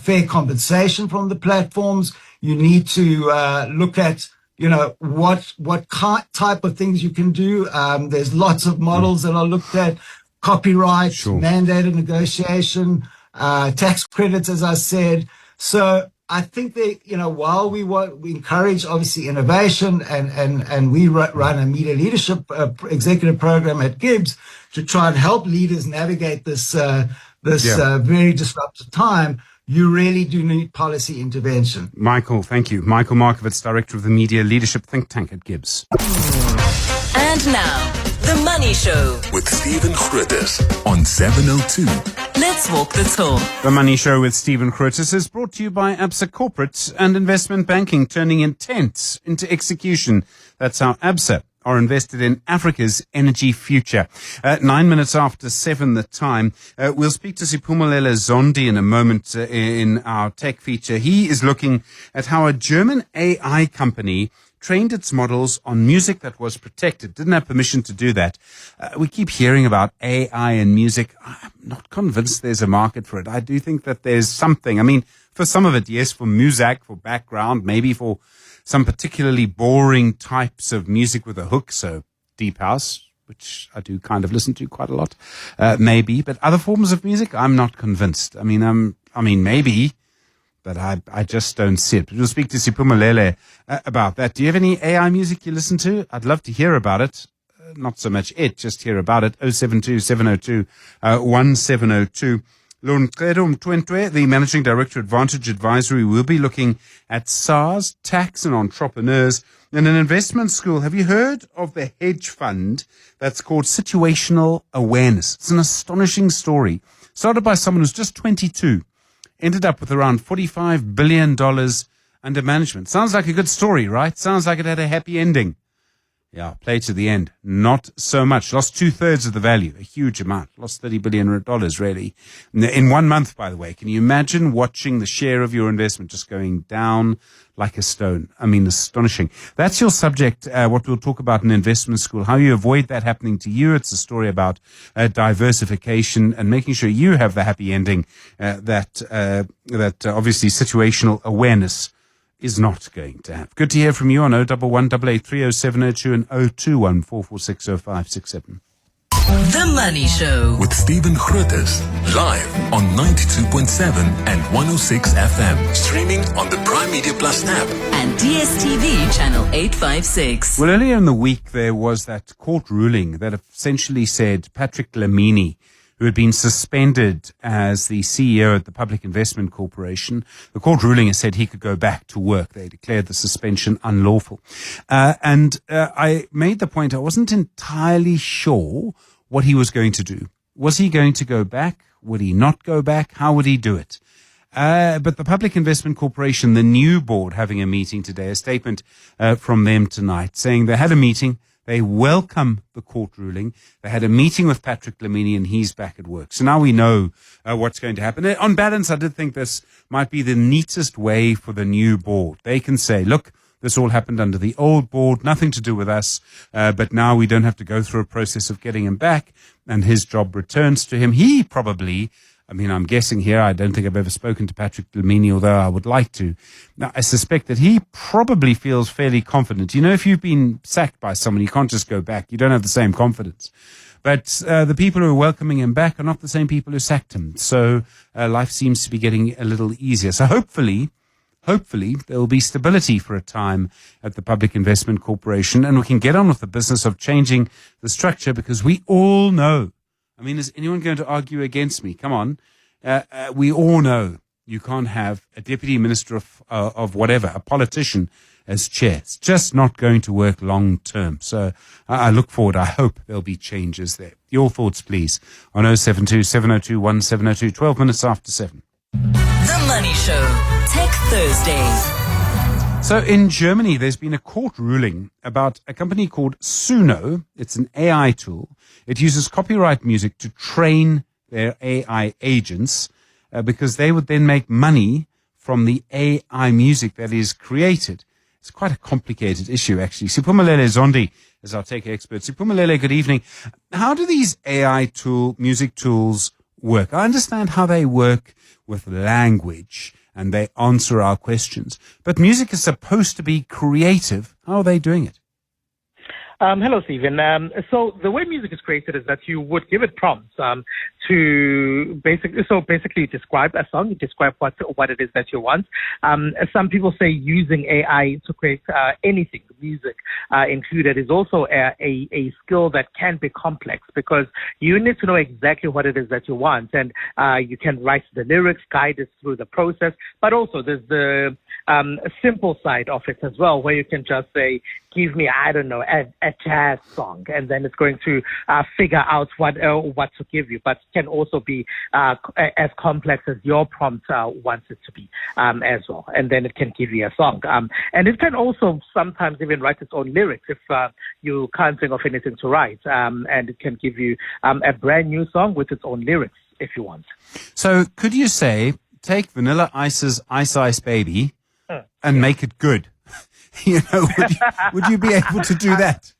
fair compensation from the platforms. You need to look at what type of things you can do. There's lots of models that are looked at: copyright, mandated negotiation, tax credits, as I said. So I think that, while we encourage obviously innovation and we run a media leadership executive program at Gibbs to try and help leaders navigate this very disruptive time, you really do need policy intervention. Michael, thank you. Michael Markovitz, Director of the Media Leadership Think Tank at Gibbs. And now, The Money Show with Stephen Grootes on 702. Let's walk the talk. The Money Show with Stephen Grootes is brought to you by ABSA Corporate and Investment Banking, turning intent into execution. That's how ABSA are invested in Africa's energy future. 9 minutes after 7 the time. We'll speak to Siphumelele Zondi in a moment in our tech feature. He is looking at how a German AI company trained its models on music that was protected, didn't have permission to do that. We keep hearing about AI and music. I'm not convinced there's a market for it. I do think that there's something. I mean, for some of it, yes, for music, for background, maybe for some particularly boring types of music with a hook, so deep house, which I do kind of listen to quite a lot, maybe. But other forms of music, I'm not convinced. I mean, maybe, but I just don't see it. But we'll speak to Siphumelele about that. Do you have any AI music you listen to? I'd love to hear about it. Not so much just hear about it. 072-702-1702. Lonqedo Mtwentwe, the Managing Director, Advantage Advisory, will be looking at SARS, tax and entrepreneurs, and an investment school. Have you heard of the hedge fund that's called Situational Awareness? It's an astonishing story. Started by someone who's just 22, ended up with around $45 billion under management. Sounds like a good story, right? Sounds like it had a happy ending. Yeah, play to the end. Not so much. Lost 2/3 of the value, a huge amount. Lost $30 billion, really. In 1 month, by the way. Can you imagine watching the share of your investment just going down like a stone? I mean, astonishing. That's your subject, what we'll talk about in investment school, how you avoid that happening to you. It's a story about diversification and making sure you have the happy ending that obviously situational awareness is not going to have. Good to hear from you on 011 8830702 and 021 4460567. The Money Show with Stephen Grootes, live on 92.7 and 106 FM. Streaming on the Prime Media Plus app. and DSTV channel 856. Well, earlier in the week, there was that court ruling that essentially said Patrick Lamini, who had been suspended as the CEO at the Public Investment Corporation, the court ruling has said he could go back to work. They declared the suspension unlawful. And I made the point I wasn't entirely sure what he was going to do. Was he going to go back? Would he not go back? How would he do it? But the Public Investment Corporation, the new board, having a meeting today, a statement from them tonight saying they had a meeting. They welcome the court ruling. They had a meeting with Patrick Lamini and he's back at work. So now we know what's going to happen. On balance, I did think this might be the neatest way for the new board. They can say, look, this all happened under the old board, nothing to do with us, but now we don't have to go through a process of getting him back and his job returns to him. He probably, I'm guessing here, I don't think I've ever spoken to Patrick Lamini, although I would like to. Now, I suspect that he probably feels fairly confident. You know, if you've been sacked by someone, you can't just go back. You don't have the same confidence. But the people who are welcoming him back are not the same people who sacked him. So life seems to be getting a little easier. So hopefully there will be stability for a time at the Public Investment Corporation and we can get on with the business of changing the structure because we all know, is anyone going to argue against me? Come on. We all know you can't have a deputy minister of whatever, a politician, as chair. It's just not going to work long term. So I look forward. I hope there'll be changes there. Your thoughts, please, on 072 702 1702, 12 minutes after 7. The Money Show. Tech Thursdays. So in Germany, there's been a court ruling about a company called Suno. It's an AI tool. It uses copyright music to train their AI agents because they would then make money from the AI music that is created. It's quite a complicated issue, actually. Siphumelele Zondi is our tech expert. Siphumelele, good evening. How do these AI music tools work? I understand how they work with language and they answer our questions. But music is supposed to be creative. How are they doing it? Hello, Stephen. So the way music is created is that you would give it prompts to basically describe a song, you describe what it is that you want. Some people say using AI to create anything, music included, is also a skill that can be complex because you need to know exactly what it is that you want, and you can write the lyrics, guide it through the process. But also there's the simple side of it as well, where you can just say, give me, I don't know, a jazz song, and then it's going to figure out what to give you. But can also be as complex as your prompt wants it to be as well. And then it can give you a song. And it can also sometimes even write its own lyrics if you can't think of anything to write. And it can give you a brand new song with its own lyrics if you want. So could you say, take Vanilla Ice's Ice Ice Baby and make it good? Would you be able to do that?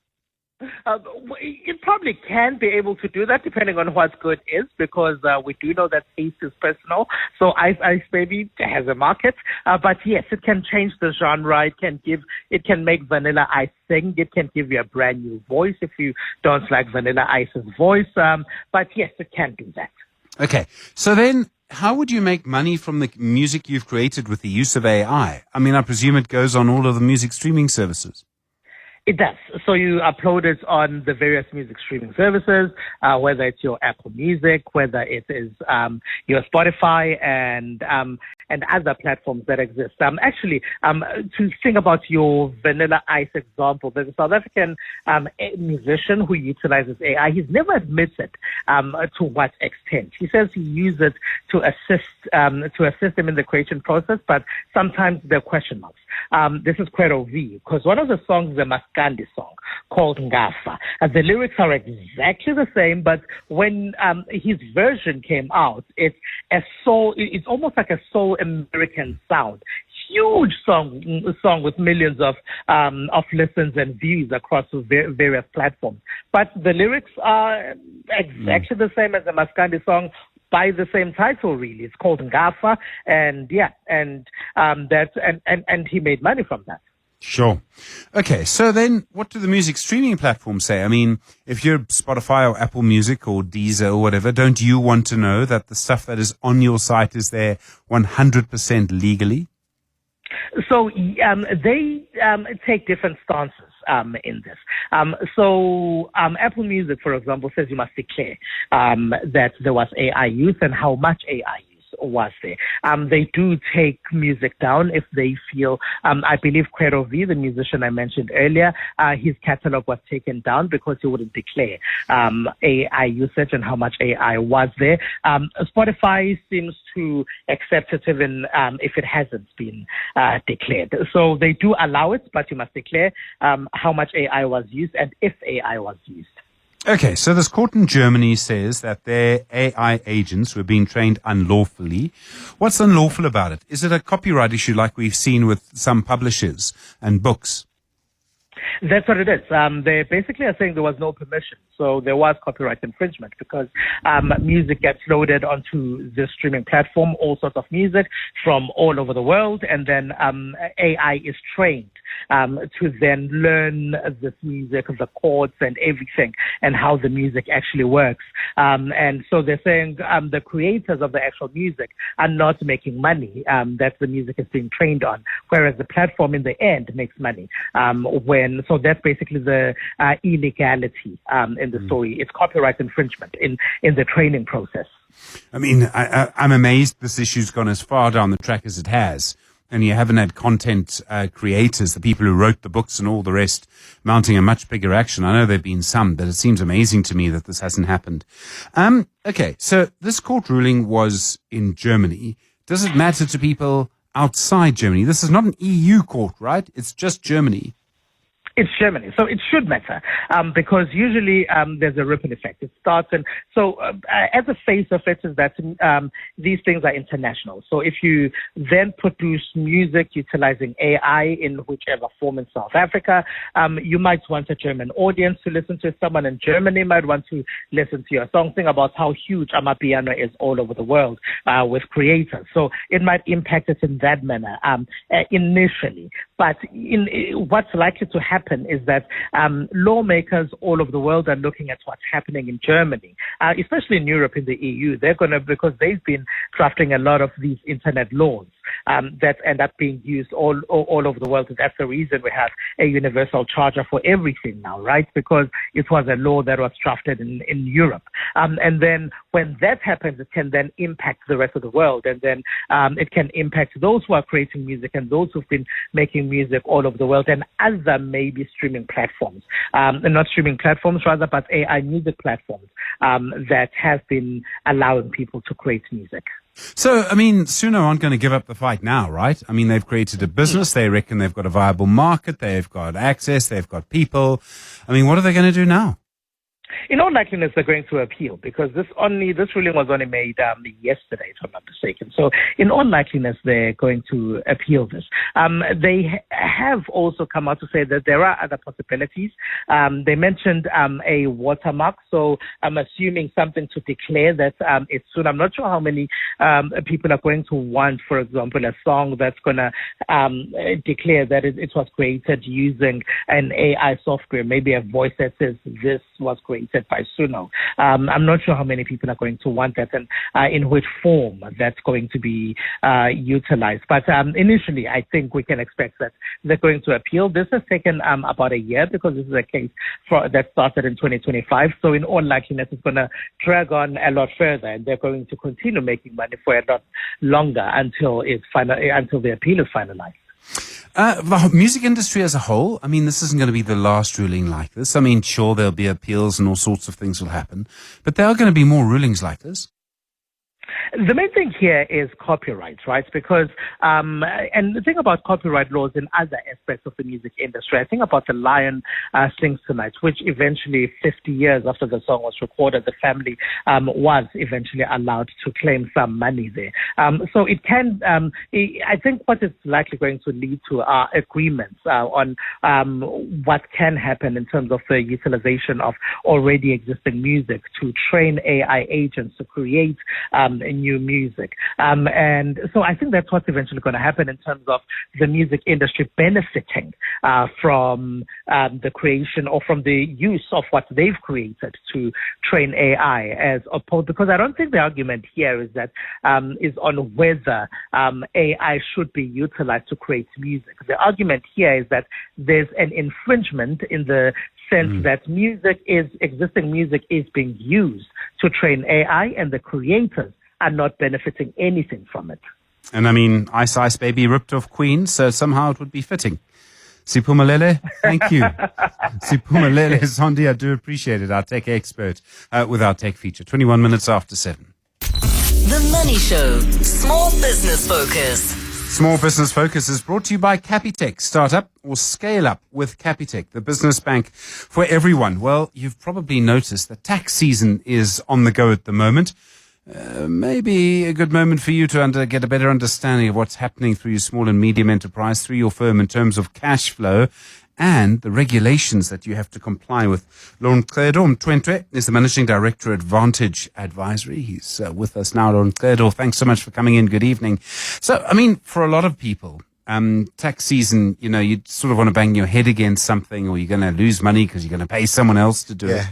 It probably can be able to do that depending on what good is, because we do know that taste is personal. So Ice Ice Baby has a market, but yes, it can change the genre. It can make Vanilla Ice sing. It can give you a brand new voice if you don't like Vanilla Ice's voice. But yes, it can do that. Okay, so then how would you make money from the music you've created with the use of AI? I mean, I presume it goes on all of the music streaming services. It does. So you upload it on the various music streaming services, whether it's your Apple Music, whether it is your Spotify and other platforms that exist. Actually, to think about your Vanilla Ice example, there's a South African musician who utilizes AI. He's never admitted to what extent. He says he uses it to assist him in the creation process, but sometimes there are question marks. This is Quero V, because one of the songs is a Maskandi song called Ngafa. The lyrics are exactly the same, but when his version came out, it's almost like a soul American sound. Huge song with millions of listens and views across various platforms. But the lyrics are exactly the same as the Maskandi song by the same title, really. It's called Ngafa, and he made money from that. Sure. Okay, so then what do the music streaming platforms say? I mean, if you're Spotify or Apple Music or Deezer or whatever, don't you want to know that the stuff that is on your site is there 100% legally? So they take different stances in this. So Apple Music, for example, says you must declare that there was AI use and how much AI use was there. They do take music down if they feel, I believe Quero V, the musician I mentioned earlier, his catalog was taken down because he wouldn't declare AI usage and how much AI was there. Spotify seems to accept it even if it hasn't been declared. So they do allow it, but you must declare how much AI was used and if AI was used. Okay, so this court in Germany says that their AI agents were being trained unlawfully. What's unlawful about it? Is it a copyright issue like we've seen with some publishers and books? That's what it is. They basically are saying there was no permission. So there was copyright infringement because music gets loaded onto the streaming platform, all sorts of music from all over the world, and then AI is trained to then learn this music, the chords and everything, and how the music actually works. And so they're saying the creators of the actual music are not making money that the music is being trained on, whereas the platform in the end makes money. So that's basically the illegality in the story. It's copyright infringement in the training process. I mean, I'm amazed this issue's gone as far down the track as it has. and you haven't had content creators, the people who wrote the books and all the rest, mounting a much bigger action. I know there have been some, but it seems amazing to me that this hasn't happened. Okay, so this court ruling was in Germany. Does it matter to people outside Germany? This is not an EU court, right? It's just Germany. It's Germany, so it should matter because usually there's a ripple effect. It starts, and so at the face of it is that these things are international. So if you then produce music utilizing AI in whichever form in South Africa, you might want a German audience to listen to. Someone in Germany might want to listen to your song. Think about how huge Amapiano is all over the world with creators. So it might impact it in that manner initially. But what's likely to happen is that lawmakers all over the world are looking at what's happening in Germany, especially in Europe, in the EU. They're going to, because they've been drafting a lot of these internet laws that end up being used all over the world. And that's the reason we have a universal charger for everything now, right? Because it was a law that was drafted in Europe. And then when that happens, it can then impact the rest of the world. And then it can impact those who are creating music and those who've been making music all over the world and other maybe streaming platforms, and not streaming platforms rather, but AI music platforms that have been allowing people to create music. So, I mean, Suno aren't going to give up the fight now, right? I mean, they've created a business. They reckon they've got a viable market. They've got access. They've got people. I mean, what are they going to do now? In all likeliness, they're going to appeal because this ruling was only made yesterday, if I'm not mistaken. So, in all likeliness, they're going to appeal this. They have also come out to say that there are other possibilities. They mentioned a watermark, so I'm assuming something to declare that it's soon. I'm not sure how many people are going to want, for example, a song that's going to declare that it was created using an AI software, maybe a voice that says this was created by Suno. I'm not sure how many people are going to want that and in which form that's going to be utilized. But initially, I think we can expect that they're going to appeal. This has taken about a year because this is a case that started in 2025. So in all likeliness, it's going to drag on a lot further, and they're going to continue making money for a lot longer until the appeal is finalized. The music industry as a whole, I mean, this isn't going to be the last ruling like this. I mean, sure, there'll be appeals and all sorts of things will happen, but there are going to be more rulings like this. The main thing here is copyright, right? Because, and the thing about copyright laws in other aspects of the music industry, I think about The Lion Sings Tonight, which eventually 50 years after the song was recorded, the family was eventually allowed to claim some money there. So it can, I think what is likely going to lead to are agreements on what can happen in terms of the utilization of already existing music to train AI agents to create new music. And so I think that's what's eventually going to happen in terms of the music industry benefiting from the creation or from the use of what they've created to train AI as opposed, because I don't think the argument here is that is on whether AI should be utilized to create music. The argument here is that there's an infringement in the sense that existing music is being used to train AI, and the creators are not benefiting anything from it. And I mean, Ice Ice Baby ripped off Queen, so somehow it would be fitting. Siphumelele, thank you. Siphumelele Zondi, I do appreciate it. Our tech expert with our tech feature. 21 minutes after 7. The Money Show. Small Business Focus. Small Business Focus is brought to you by Capitec. Start up or scale up with Capitec, the business bank for everyone. Well, you've probably noticed that tax season is on the go at the moment. Maybe a good moment for you to get a better understanding of what's happening through your small and medium enterprise, through your firm in terms of cash flow and the regulations that you have to comply with. Lonqedo Mtwentwe is the Managing Director at Vantage Advisory. He's with us now. Lonqedo, thanks so much for coming in. Good evening. So, I mean, for a lot of people, tax season, you know, you sort of want to bang your head against something, or you're going to lose money because you're going to pay someone else to do it.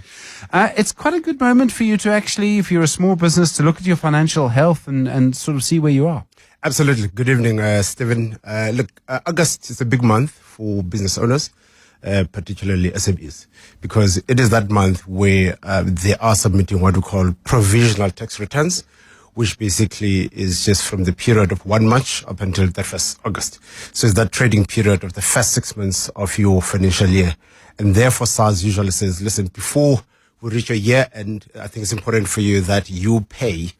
It's quite a good moment for you to actually, if you're a small business, to look at your financial health and sort of see where you are. Absolutely. Good evening, Stephen. Look, August is a big month for business owners, particularly SMEs, because it is that month where they are submitting what we call provisional tax returns, which basically is just from the period of 1 March up until the 1st August. So it's that trading period of the first 6 months of your financial year. And therefore, SARS usually says, listen, before we reach a year end, I think it's important for you that you pay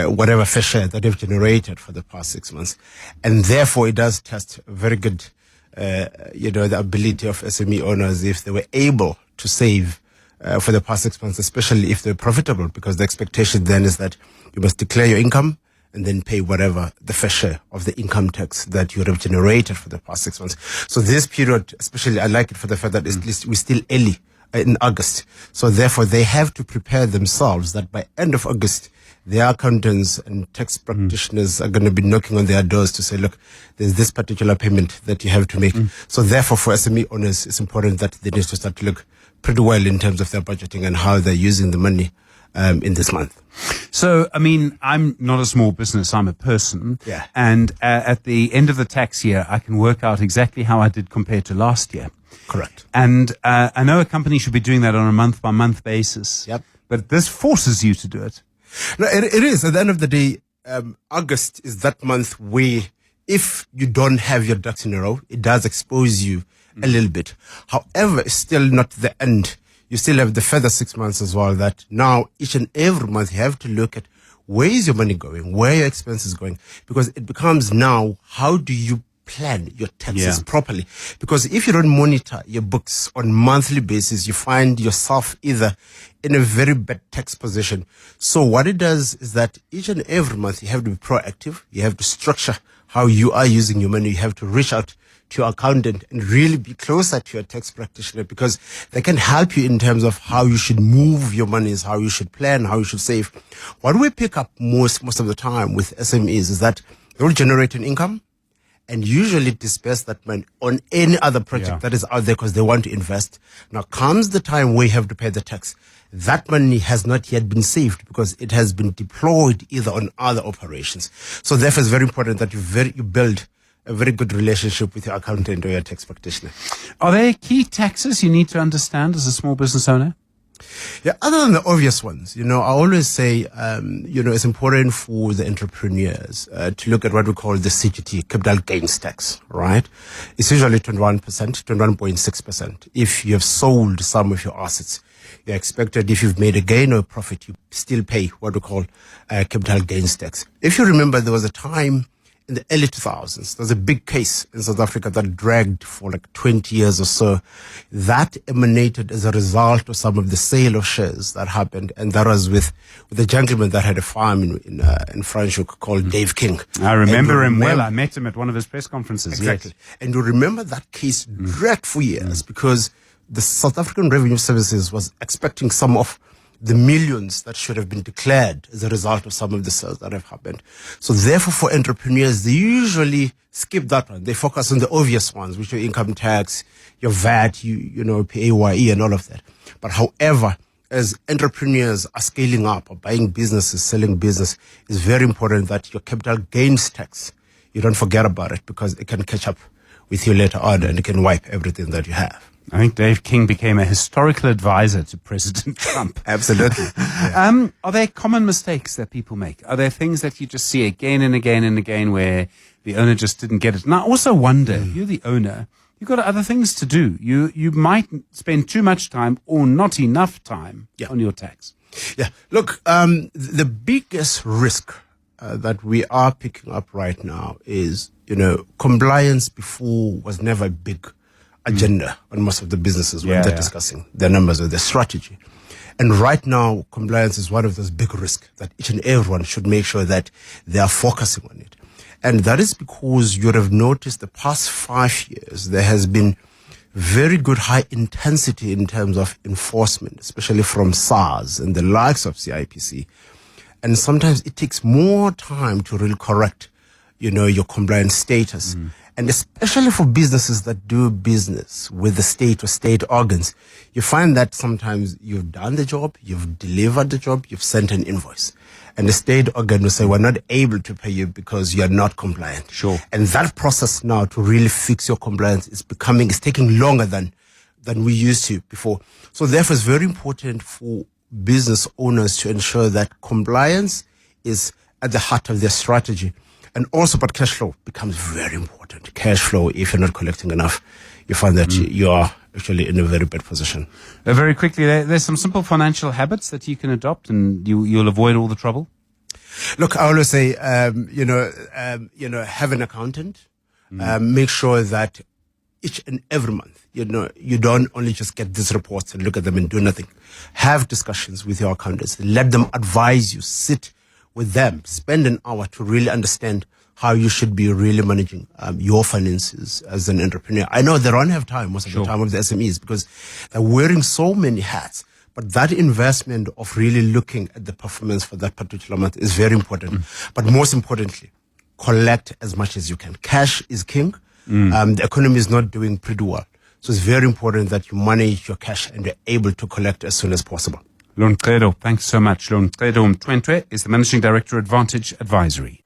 whatever fair share that you've generated for the past 6 months. And therefore, it does test very good, the ability of SME owners if they were able to save for the past 6 months, especially if they're profitable, because the expectation then is that you must declare your income and then pay whatever the fair share of the income tax that you would have generated for the past 6 months. So this period, especially, I like it for the fact that at least we're still early in August. So therefore, they have to prepare themselves that by end of August, their accountants and tax practitioners are going to be knocking on their doors to say, look, there's this particular payment that you have to make. So therefore, for SME owners, it's important that they need to start to look pretty well in terms of their budgeting and how they're using the money in this month. So, I mean, I'm not a small business, I'm a person. Yeah. And at the end of the tax year, I can work out exactly how I did compared to last year. Correct. And I know a company should be doing that on a month-by-month basis. Yep. But this forces you to do it. No, it is. At the end of the day, August is that month where if you don't have your ducks in a row, it does expose you a little bit. However, it's still not the end. You still have the further 6 months as well, that now each and every month you have to look at where is your money going, where are your expenses going, because it becomes now, how do you plan your taxes properly? Because if you don't monitor your books on monthly basis, you find yourself either in a very bad tax position. So what it does is that each and every month you have to be proactive. You have to structure how you are using your money. You have to reach out to your accountant and really be closer to your tax practitioner, because they can help you in terms of how you should move your monies, how you should plan, how you should save. What we pick up most of the time with SMEs is that they will generate an income and usually disperse that money on any other project that is out there because they want to invest. Now comes the time where you have to pay the tax. That money has not yet been saved because it has been deployed either on other operations. So therefore, it's very important that you build a very good relationship with your accountant or your tax practitioner. Are there key taxes you need to understand as a small business owner? Yeah, other than the obvious ones, I always say, it's important for the entrepreneurs to look at what we call the CGT, capital gains tax, right? It's usually 21%, 21.6%. If you have sold some of your assets, you're expected, if you've made a gain or a profit, you still pay what we call capital gains tax. If you remember, there was a time in the early 2000s, there was a big case in South Africa that dragged for like 20 years or so. That emanated as a result of some of the sale of shares that happened, and that was with a gentleman that had a farm in Franschhoek called Dave King. I remember him well. I met him at one of his press conferences. Exactly. Yes. And you remember that case dragged for years because the South African Revenue Services was expecting some of the millions that should have been declared as a result of some of the sales that have happened. So therefore, for entrepreneurs, they usually skip that one. They focus on the obvious ones, which are income tax, your VAT, PAYE and all of that. But however, as entrepreneurs are scaling up or buying businesses, selling business, it's very important that your capital gains tax, you don't forget about it, because it can catch up with you later on and it can wipe everything that you have. I think Dave King became a historical advisor to President Trump. Absolutely. Yeah. Are there common mistakes that people make? Are there things that you just see again and again and again where the owner just didn't get it? And I also wonder, you're the owner, you've got other things to do. You might spend too much time or not enough time on your tax. Yeah. Look, the biggest risk that we are picking up right now is, compliance before was never a big agenda on most of the businesses when they're discussing their numbers or their strategy. And right now, compliance is one of those big risks that each and everyone should make sure that they are focusing on it. And that is because you would have noticed the past 5 years, there has been very good high intensity in terms of enforcement, especially from SARS and the likes of CIPC. And sometimes it takes more time to really correct, your compliance status. And especially for businesses that do business with the state or state organs, you find that sometimes you've done the job, you've delivered the job, you've sent an invoice. And the state organ will say, we're not able to pay you because you're not compliant. Sure. And that process now to really fix your compliance is taking longer than we used to before. So therefore, it's very important for business owners to ensure that compliance is at the heart of their strategy. And also, but cash flow becomes very important. Cash flow, if you're not collecting enough, you find that you are actually in a very bad position. Very quickly, there's some simple financial habits that you can adopt, and you'll avoid all the trouble. Look, I always say, have an accountant. Make sure that each and every month, you don't only just get these reports and look at them and do nothing. Have discussions with your accountants. Let them advise you. Sit with them. Spend an hour to really understand how you should be really managing your finances as an entrepreneur. I know they don't have time most of the time of the SMEs because they're wearing so many hats. But that investment of really looking at the performance for that particular month is very important. But most importantly, collect as much as you can. Cash is king. The economy is not doing pretty well. So it's very important that you manage your cash and you're able to collect as soon as possible. Lonqedo, thanks so much. Lonqedo Mtwentwe is the Managing Director, Advantage Advisory.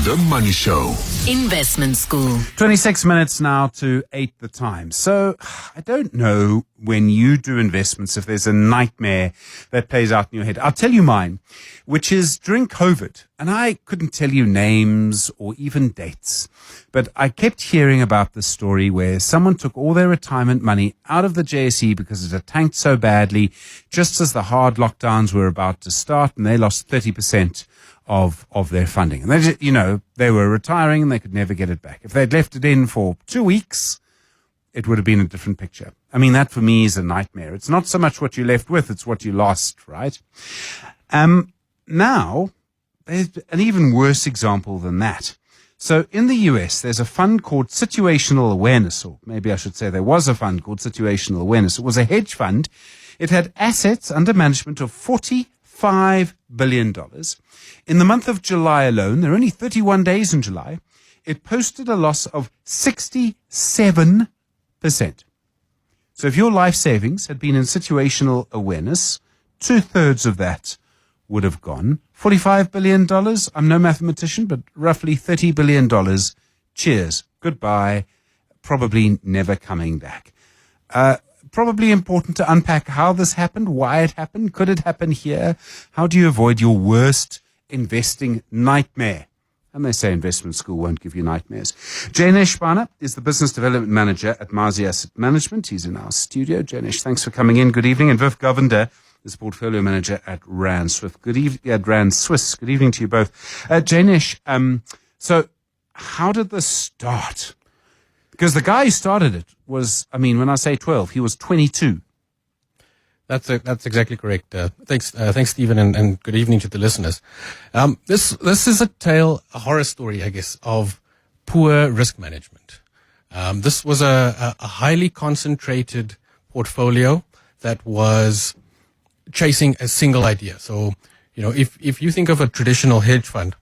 The Money Show. Investment School. 26 minutes now to 8 the time. So I don't know when you do investments if there's a nightmare that plays out in your head. I'll tell you mine, which is during COVID. And I couldn't tell you names or even dates. But I kept hearing about this story where someone took all their retirement money out of the JSE because it had tanked so badly just as the hard lockdowns were about to start, and they lost 30% of their funding. And they just, they were retiring and they could never get it back. If they'd left it in for 2 weeks, it would have been a different picture. I mean, that for me is a nightmare. It's not so much what you left with, it's what you lost, right? Now, there's an even worse example than that. So in the US, there's a fund called Situational Awareness, or maybe I should say there was a fund called Situational Awareness. It was a hedge fund. It had assets under management of $45 billion. In the month of July alone, there are only 31 days in July, it posted a loss of 67%. So if your life savings had been in situational awareness, 2/3 of that would have gone. $45 billion, I'm no mathematician, but roughly $30 billion. Cheers. Goodbye. Probably never coming back. Probably important to unpack how this happened, why it happened, could it happen here? How do you avoid your worst investing nightmare? And they say investment school won't give you nightmares. Jainesh Bana is the Business Development Manager at Mazi Asset Management. He's in our studio. Jainesh, thanks for coming in. Good evening. And Viv Govender is Portfolio Manager at Rand Swiss. Good evening to you both. Jainesh, so how did this start? Because the guy who started it was, when I say 12, he was 22. That's exactly correct. Thanks, Stephen, and good evening to the listeners. This is a horror story, I guess, of poor risk management. This was a highly concentrated portfolio that was chasing a single idea. So, if you think of a traditional hedge fund,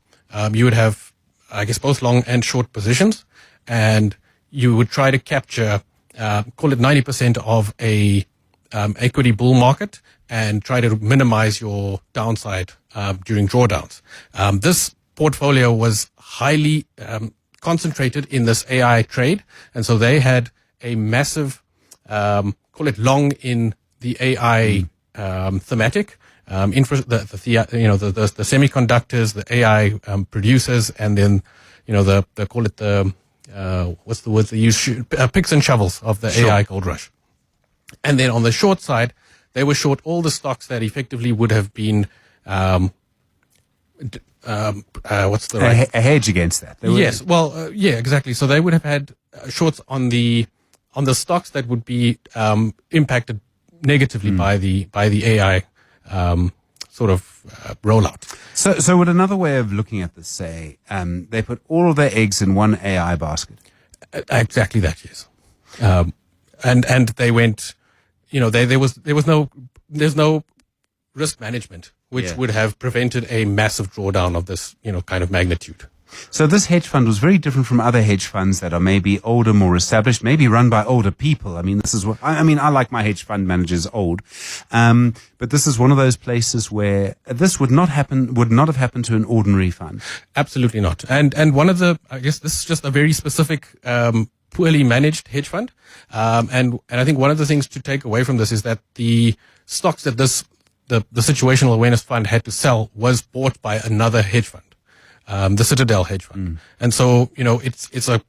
you would have, I guess, both long and short positions, and you would try to capture, call it 90% of a equity bull market and try to minimize your downside during drawdowns. This portfolio was highly concentrated in this AI trade, and so they had a massive, call it long in the AI thematic. The semiconductors, the AI producers, and then the call it the what's the word they use? Picks and shovels of the AI gold rush. And then on the short side, they were short all the stocks that effectively would have been what's the right? A hedge against that. Yes, exactly. So they would have had shorts on the stocks that would be impacted negatively by the AI rollout. So would another way of looking at this say they put all of their eggs in one AI basket? Exactly that, yes. And they went, there's no risk management, which would have prevented a massive drawdown of this, kind of magnitude. So this hedge fund was very different from other hedge funds that are maybe older, more established, maybe run by older people. This is what, I like my hedge fund managers old. But this is one of those places where this would not have happened to an ordinary fund. Absolutely not. And one of I guess this is just a very specific, poorly managed hedge fund. And I think one of the things to take away from this is that the stocks that the situational awareness fund had to sell was bought by another hedge fund. the Citadel hedge fund. And so, it's a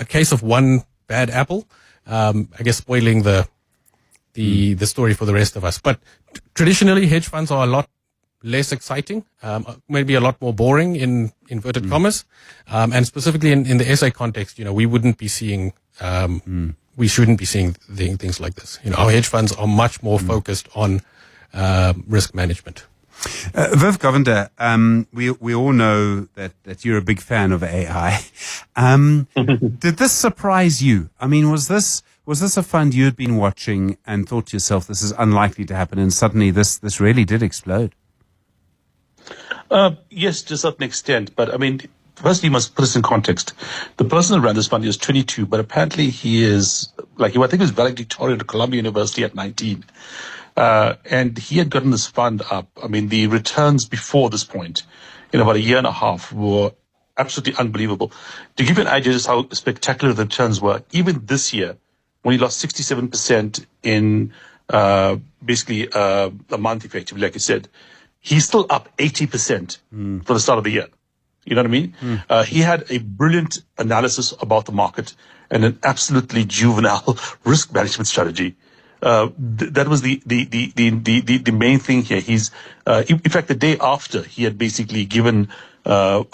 case of one bad apple, I guess spoiling the story for the rest of us. But traditionally, hedge funds are a lot less exciting, maybe a lot more boring in inverted commas. And specifically in the SA context, we wouldn't be seeing, we shouldn't be seeing things like this. Our hedge funds are much more focused on risk management. Viv Govender, we all know that you're a big fan of AI. Did this surprise you? I mean, was this a fund you had been watching and thought to yourself, this is unlikely to happen, and suddenly this really did explode? Yes, to a certain extent. But I mean, first you must put this in context. The person who ran this fund is 22, but apparently he is, I think he was valedictorian at Columbia University at 19. And he had gotten this fund up. I mean, the returns before this point, in about a year and a half, were absolutely unbelievable. To give you an idea just how spectacular the returns were, even this year, when he lost 67% in basically a month, effectively, like I said, he's still up 80% for the start of the year. You know what I mean? He had a brilliant analysis about the market and an absolutely juvenile risk management strategy. That was the main thing here. He's in fact, the day after he had basically given or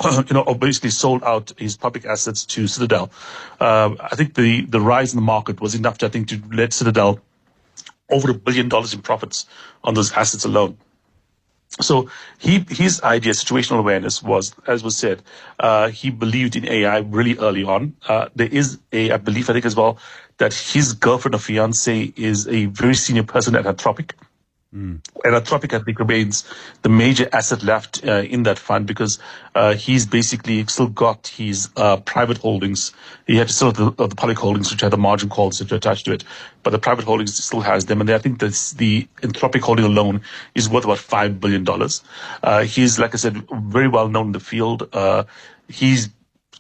basically sold out his public assets to Citadel. I think the rise in the market was enough to let Citadel over $1 billion in profits on those assets alone. So his idea, situational awareness, was, as was said, he believed in AI really early on. There is a belief, I think, as well, that his girlfriend or fiance is a very senior person at Anthropic. And Anthropic, I think, remains the major asset left in that fund because he's basically still got his private holdings. He had to sell the public holdings, which had the margin calls that are attached to it. But the private holdings still has them. And I think that the Anthropic holding alone is worth about $5 billion. He's, like I said, very well known in the field. He's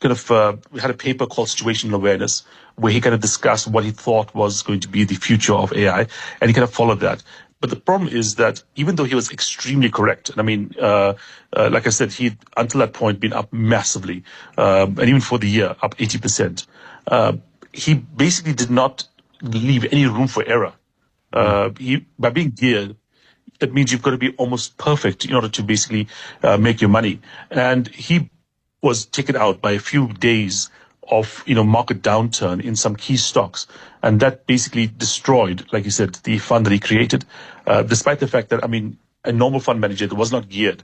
we had a paper called Situational Awareness, where he kind of discussed what he thought was going to be the future of AI, and he kind of followed that. But the problem is that even though he was extremely correct, and I mean, like I said, he until that point been up massively, and even for the year up 80%. He basically did not leave any room for error. By being geared, that means you've got to be almost perfect in order to basically make your money. And he was taken out by a few days of market downturn in some key stocks, and that basically destroyed, like you said, the fund that he created. Despite the fact that, I mean, a normal fund manager that was not geared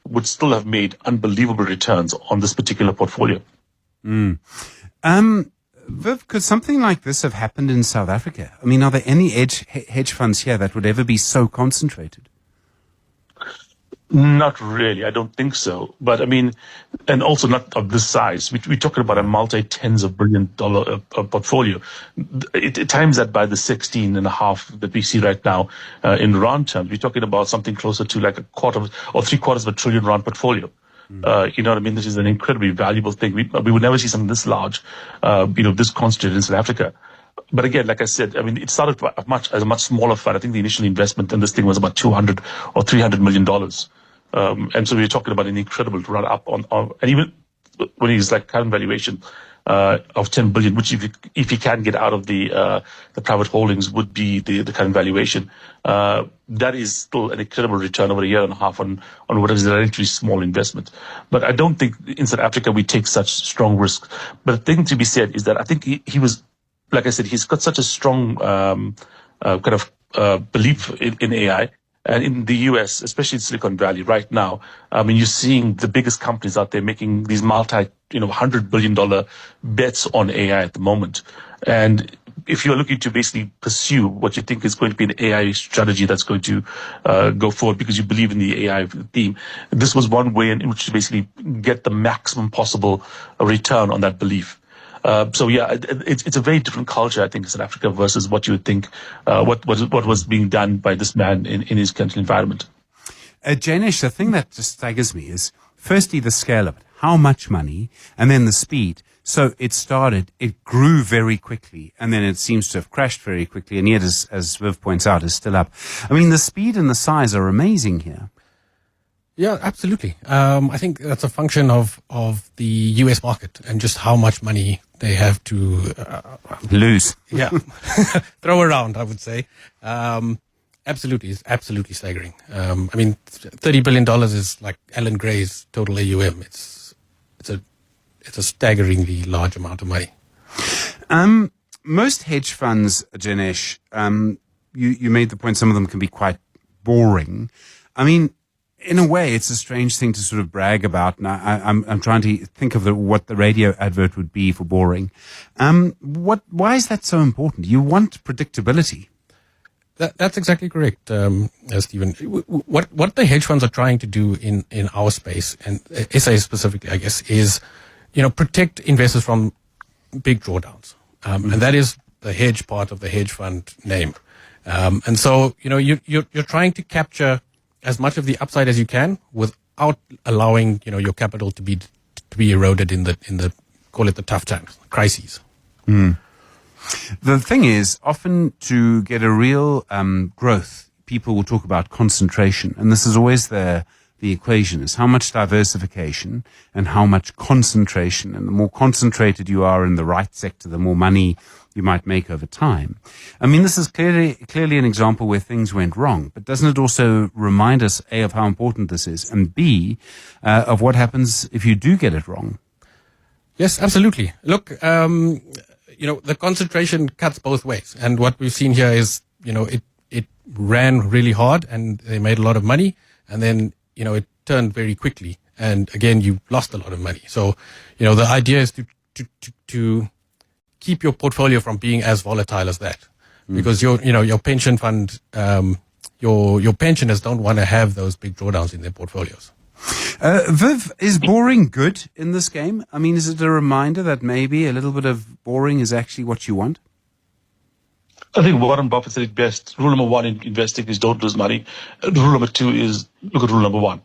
would still have made unbelievable returns on this particular portfolio. Viv, could something like this have happened in South Africa? I mean, are there any hedge funds here that would ever be so concentrated? Not really. I don't think so. But I mean, and also not of this size. We're talking about a multi-tens of $billion portfolio. It times that by the 16.5 that we see right now in rand terms. We're talking about something closer to like a quarter or three-quarters of a trillion rand portfolio. You know what I mean? This is an incredibly valuable thing. We would never see something this large, this concentrated in South Africa. But again, like I said, I mean, it started as a much smaller fund. I think the initial investment in this thing was about $200 or $300 million. And so we're talking about an incredible run up on and even when he's like current valuation of 10 billion, which if he can get out of the private holdings would be the current valuation. That is still an incredible return over a year and a half on what is a relatively small investment. But I don't think in South Africa we take such strong risks. But the thing to be said is that I think he was, like I said, he's got such a strong belief in AI. And in the US, especially in Silicon Valley right now, I mean, you're seeing the biggest companies out there making these $100 billion bets on AI at the moment. And if you're looking to basically pursue what you think is going to be an AI strategy that's going to go forward because you believe in the AI theme, this was one way in which to basically get the maximum possible return on that belief. So yeah, it's a very different culture, I think, in South Africa versus what you would think, what was being done by this man in his country environment. Janesh, the thing that just staggers me is, firstly, the scale of it, how much money, and then the speed. So it grew very quickly, and then it seems to have crashed very quickly, and yet, as Viv points out, is still up. I mean, the speed and the size are amazing here. Yeah, absolutely. I think that's a function of the US market and just how much money they have to lose. Yeah, throw around, I would say. Absolutely, it's absolutely staggering. I mean, $30 billion is like Alan Gray's total AUM. It's a staggeringly large amount of money. Most hedge funds, Janesh, you made the point some of them can be quite boring. I mean, in a way, it's a strange thing to sort of brag about. And I'm trying to think of what the radio advert would be for boring. Why is that so important? You want predictability. That's exactly correct, Stephen. What the hedge funds are trying to do in our space, and SA specifically, I guess, is, protect investors from big drawdowns. And that is the hedge part of the hedge fund name. And so, you're trying to capture as much of the upside as you can without allowing, your capital to be eroded in the call it the tough times, crises. Mm. The thing is, often to get a real growth, people will talk about concentration, and this is always the equation: is how much diversification and how much concentration. And the more concentrated you are in the right sector, the more money you might make over time. I mean, this is clearly an example where things went wrong, but doesn't it also remind us, A, of how important this is, and B, of what happens if you do get it wrong? Yes, absolutely. Look, the concentration cuts both ways. And what we've seen here is, it ran really hard and they made a lot of money, and then, it turned very quickly. And again, you lost a lot of money. So, the idea is to keep your portfolio from being as volatile as that, because your pension fund, your pensioners don't want to have those big drawdowns in their portfolios. Viv, is boring good in this game? I mean, is it a reminder that maybe a little bit of boring is actually what you want? I think Warren Buffett said it best. Rule number one in investing is don't lose money. Rule number two is look at rule number one.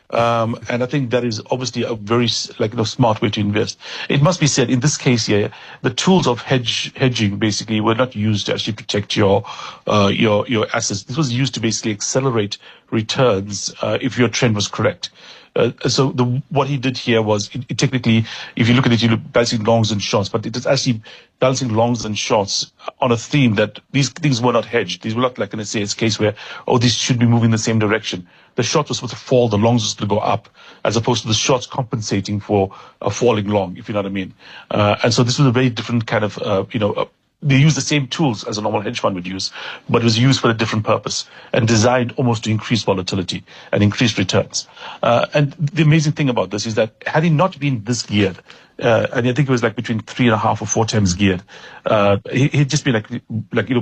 And I think that is obviously a very smart way to invest. It must be said, in this case here, the tools of hedging basically were not used to actually protect your assets. This was used to basically accelerate returns if your trend was correct. So what he did here was technically, if you look at it, you look balancing longs and shorts, but it is actually balancing longs and shorts on a theme that these things were not hedged. These were not like in a case where, these should be moving in the same direction. The short was supposed to fall, the longs was supposed to go up, as opposed to the shorts compensating for a falling long, if you know what I mean. And so this was a very different kind of, they use the same tools as a normal hedge fund would use, but it was used for a different purpose and designed almost to increase volatility and increase returns. And the amazing thing about this is that had he not been this geared, and I think it was like between 3.5 or 4 times geared, he'd just be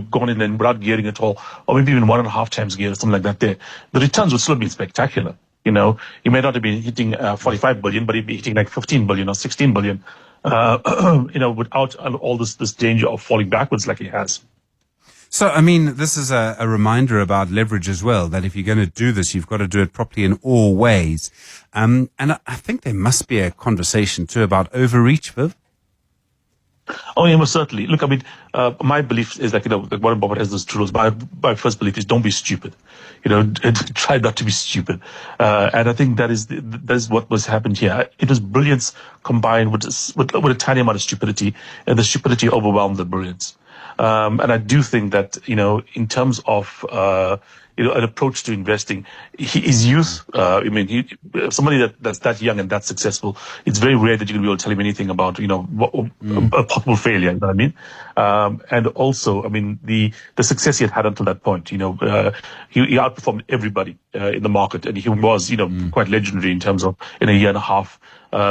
gone in and without gearing at all, or maybe even 1.5 times geared or something like that there. The returns would still be spectacular. He may not have been hitting 45 billion, but he'd be hitting like 15 billion or 16 billion. Without all this danger of falling backwards like he has. So, I mean, this is a reminder about leverage as well, that if you're going to do this, you've got to do it properly in all ways. And I think there must be a conversation too about overreach, Viv. Oh, yeah, most certainly. Look, I mean, my belief is that, Warren Buffett has those tools. My first belief is don't be stupid. Try not to be stupid. And I think that is what was happened here. It was brilliance combined with a tiny amount of stupidity, and the stupidity overwhelmed the brilliance. And I do think that, in terms of, an approach to investing, his youth, somebody that's that young and that successful, it's very rare that you're going to be able to tell him anything about, a possible failure, you know what I mean? And also, I mean, the success he had until that point, he outperformed everybody in the market, and he was, quite legendary in terms of in a year and a half.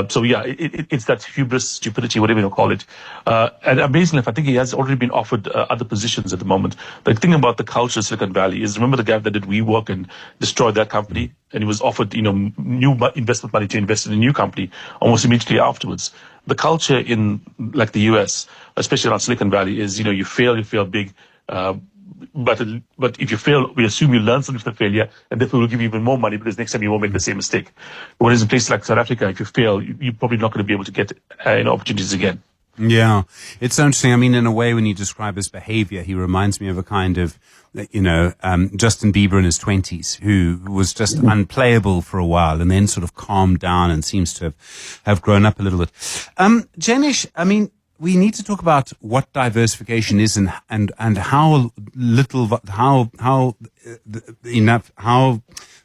So yeah, it's that hubris, stupidity, whatever you call it. And amazingly, I think he has already been offered other positions at the moment. The thing about the culture of Silicon Valley is, remember the guy that did WeWork and destroyed that company, and he was offered, new investment money to invest in a new company almost immediately afterwards. The culture in like the US, especially around Silicon Valley, is, you fail big. But if you fail, we assume you learn something from the failure, and therefore we'll give you even more money because next time you won't make the same mistake. Whereas in places like South Africa, if you fail, you're probably not going to be able to get opportunities again. Yeah, it's so interesting. I mean, in a way, when you describe his behavior, he reminds me of a kind of, Justin Bieber in his 20s, who was just unplayable for a while and then sort of calmed down and seems to have grown up a little bit. Janish, I mean, we need to talk about what diversification is and how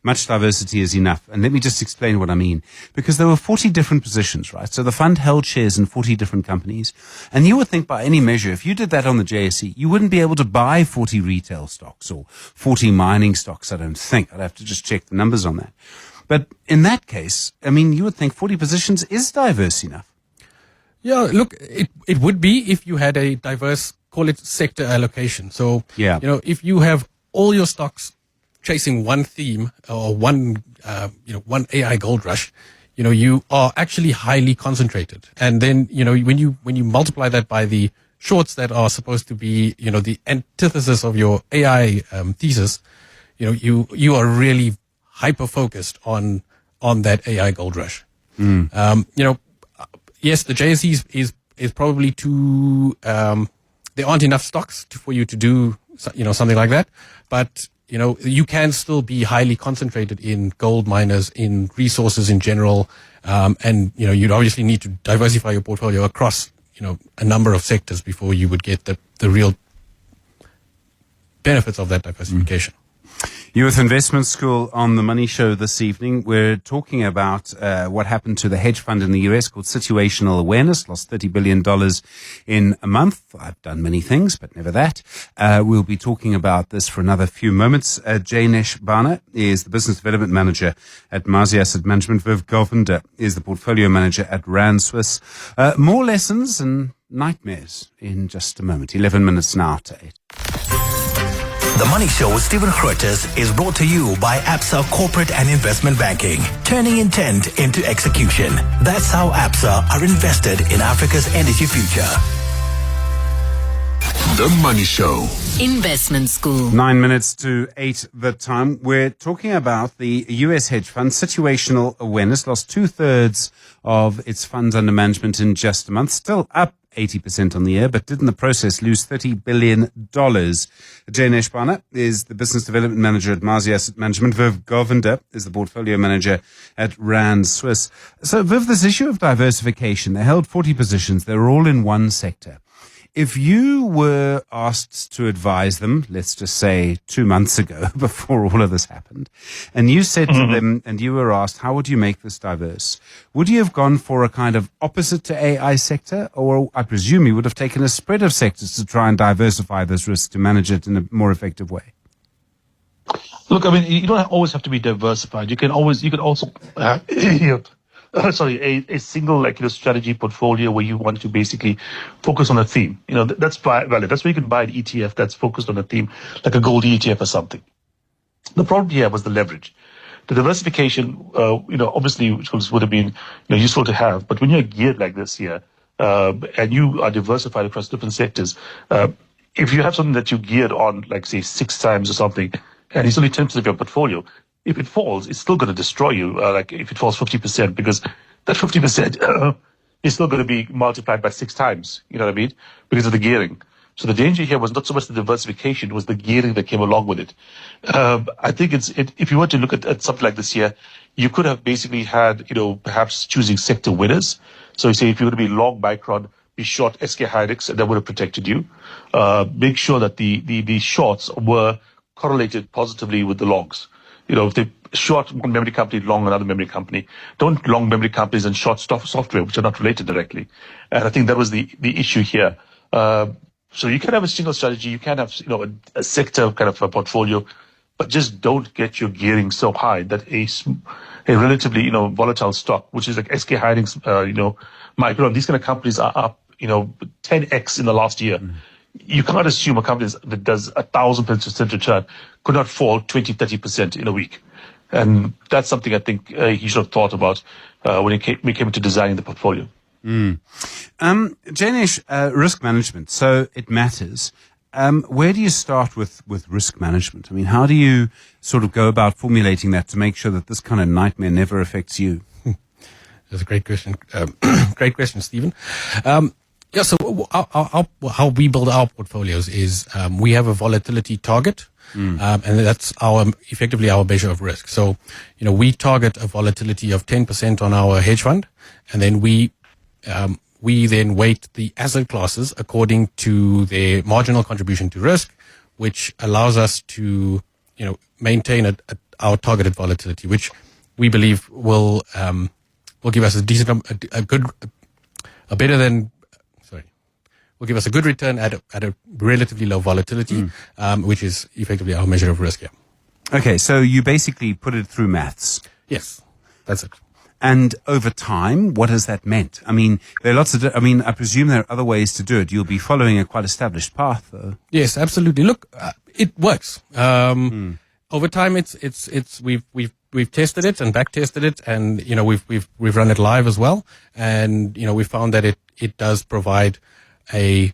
much diversity is enough. And let me just explain what I mean. Because there were 40 different positions, right? So the fund held shares in 40 different companies. And you would think by any measure, if you did that on the JSE, you wouldn't be able to buy 40 retail stocks or 40 mining stocks, I don't think. I'd have to just check the numbers on that. But in that case, I mean, you would think 40 positions is diverse enough. Yeah, look, it would be if you had a diverse, call it sector allocation. So, if you have all your stocks chasing one theme or one AI gold rush, you are actually highly concentrated. And then, when you multiply that by the shorts that are supposed to be, the antithesis of your AI thesis, you are really hyper focused on that AI gold rush. Yes, the JSE is probably too, there aren't enough stocks for you to do, something like that. But, you can still be highly concentrated in gold miners, in resources in general. And, you'd obviously need to diversify your portfolio across, a number of sectors before you would get the real benefits of that diversification. Youth Investment School on the Money Show this evening. We're talking about what happened to the hedge fund in the US called Situational Awareness, lost $30 billion in a month. I've done many things, but never that. We'll be talking about this for another few moments. Jainesh Bana is the Business Development Manager at Mazi Asset Management. Viv Govender is the Portfolio Manager at Rand Swiss. More lessons and nightmares in just a moment. 11 minutes now to 8. The Money Show with Stephen Grootes is brought to you by ABSA Corporate and Investment Banking, turning intent into execution. That's how ABSA are invested in Africa's energy future. The Money Show. Investment School. 9 minutes to 8 the time. We're talking about the US hedge fund, Situational Awareness, lost 2/3 of its funds under management in just a month, still up 80% on the year, but did in the process lose $30 billion. Jainesh Bana is the Business Development Manager at Mazi Asset Management. Viv Govender is the Portfolio Manager at Rand Swiss. So, Viv, this issue of diversification, they held 40 positions. They were all in one sector. If you were asked to advise them, let's just say 2 months ago, before all of this happened, and you said to them, and you were asked, how would you make this diverse? Would you have gone for a kind of opposite to AI sector? Or I presume you would have taken a spread of sectors to try and diversify this risk to manage it in a more effective way? Look, I mean, you don't always have to be diversified. You can also a single strategy portfolio where you want to basically focus on a theme. That's valid. That's where you can buy an ETF that's focused on a theme, like a gold ETF or something. The problem here was the leverage. The diversification, obviously, which would have been useful to have. But when you're geared like this here, and you are diversified across different sectors, if you have something that you geared on, like say 6 times or something, and it's only 10% of your portfolio, if it falls, it's still going to destroy you. If it falls 50%, because that 50% is still going to be multiplied by 6 times. You know what I mean? Because of the gearing. So the danger here was not so much the diversification; it was the gearing that came along with it. I think if you were to look at something like this here, you could have basically had perhaps choosing sector winners. So you say if you were to be long Micron, be short SK Hynix, and that would have protected you. Make sure that the shorts were correlated positively with the longs. If they short one memory company, long another memory company, don't long memory companies and short software, which are not related directly. And I think that was the issue here. So you can have a single strategy, you can have a sector kind of a portfolio, but just don't get your gearing so high that a relatively volatile stock, which is like SK Hynix, Micron, these kind of companies are up 10x in the last year. You cannot assume a company that does 1,000% return could not fall 20-30% in a week. And that's something I think he should have thought about when we came to designing the portfolio. Jainesh, risk management, so it matters. Where do you start with risk management? I mean, how do you sort of go about formulating that to make sure that this kind of nightmare never affects you? That's a great question. Great question, Stephen. Yeah, so how we build our portfolios is we have a volatility target, and that's effectively our measure of risk. So, we target a volatility of 10% on our hedge fund, and then we then weight the asset classes according to their marginal contribution to risk, which allows us to maintain our targeted volatility, which we believe will give us will give us a good return at a relatively low volatility, which is effectively our measure of risk. Yeah. Okay, so you basically put it through maths. Yes, that's it. And over time, what has that meant? I mean, there are lots of. I presume there are other ways to do it. You'll be following a quite established path, though. Yes, absolutely. Look, it works. Over time, we've tested it and back tested it, and we've run it live as well, and we found that it does provide a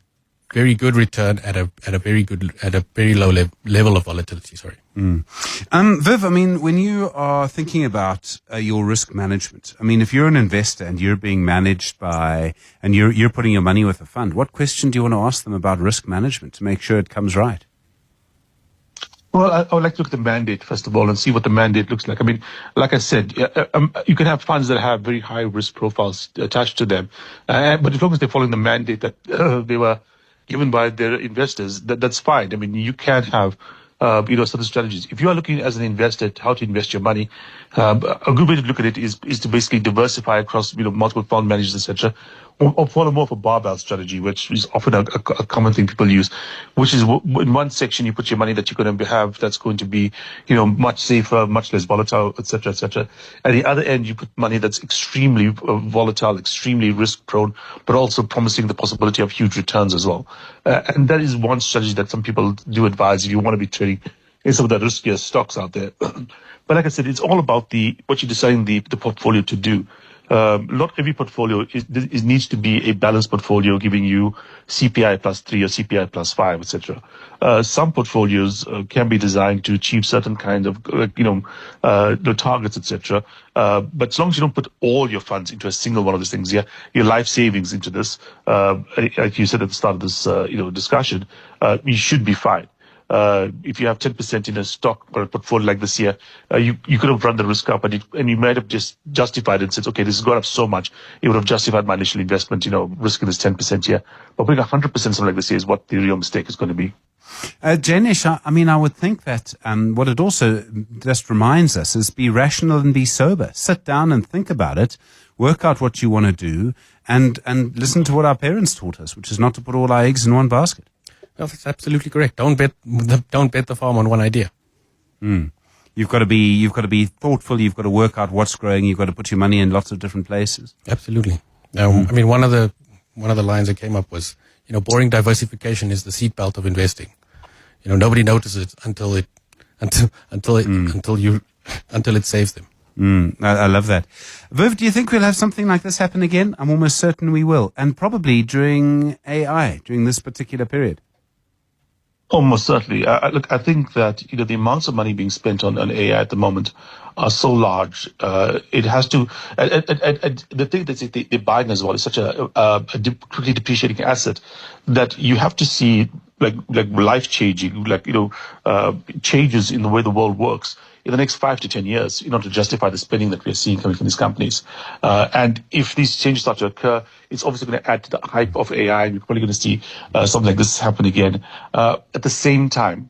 very good return at a very low level of volatility. Sorry. Viv, when you are thinking about your risk management, if you're an investor and you're being managed by, and you're putting your money with a fund, what question do you want to ask them about risk management to make sure it comes right? Well, I would like to look at the mandate, first of all, and see what the mandate looks like. Like I said, you can have funds that have very high risk profiles attached to them. But as long as they're following the mandate that they were given by their investors, that's fine. You can have certain strategies. If you are looking as an investor at how to invest your money, a good way to look at it is to basically diversify across multiple fund managers, etc., or follow more of a barbell strategy, which is often a common thing people use, which is in one section you put your money that you're going to have that's going to be much safer, much less volatile, etc., etc. At the other end, you put money that's extremely volatile, extremely risk prone, but also promising the possibility of huge returns as well. And that is one strategy that some people do advise if you want to be trading in some of the riskier stocks out there. But like I said, it's all about what you're deciding the portfolio to do. Not every portfolio needs to be a balanced portfolio giving you CPI plus 3 or CPI plus 5, etc. Some portfolios can be designed to achieve certain kind of the targets, etc. But as long as you don't put all your funds into a single one of these things, your life savings into this, like you said at the start of this discussion, you should be fine. If you have 10% in a stock or a portfolio like this year, you could have run the risk up and you might have just justified it and said, okay, this has gone up so much, it would have justified my initial investment, risking this 10% here. But putting 100% something like this here is what the real mistake is going to be. Janish, I would think that what it also just reminds us is be rational and be sober. Sit down and think about it, work out what you want to do, and listen to what our parents taught us, which is not to put all our eggs in one basket. No, that's absolutely correct. Don't bet the farm on one idea. You've got to be thoughtful. You've got to work out what's growing. You've got to put your money in lots of different places. Absolutely. One of the lines that came up was, boring diversification is the seatbelt of investing. Nobody notices it until it saves them. I love that. Viv, do you think we'll have something like this happen again? I'm almost certain we will, and probably during this particular period. Almost certainly. Look, I think that the amounts of money being spent on AI at the moment are so large. It has to. The thing that they're buying as well is such a quickly depreciating asset that you have to see like life changing, changes in the way the world works in the next 5 to 10 years in order to justify the spending that we're seeing coming from these companies. And if these changes start to occur, it's obviously going to add to the hype of AI. We're probably going to see something like this happen again. At the same time,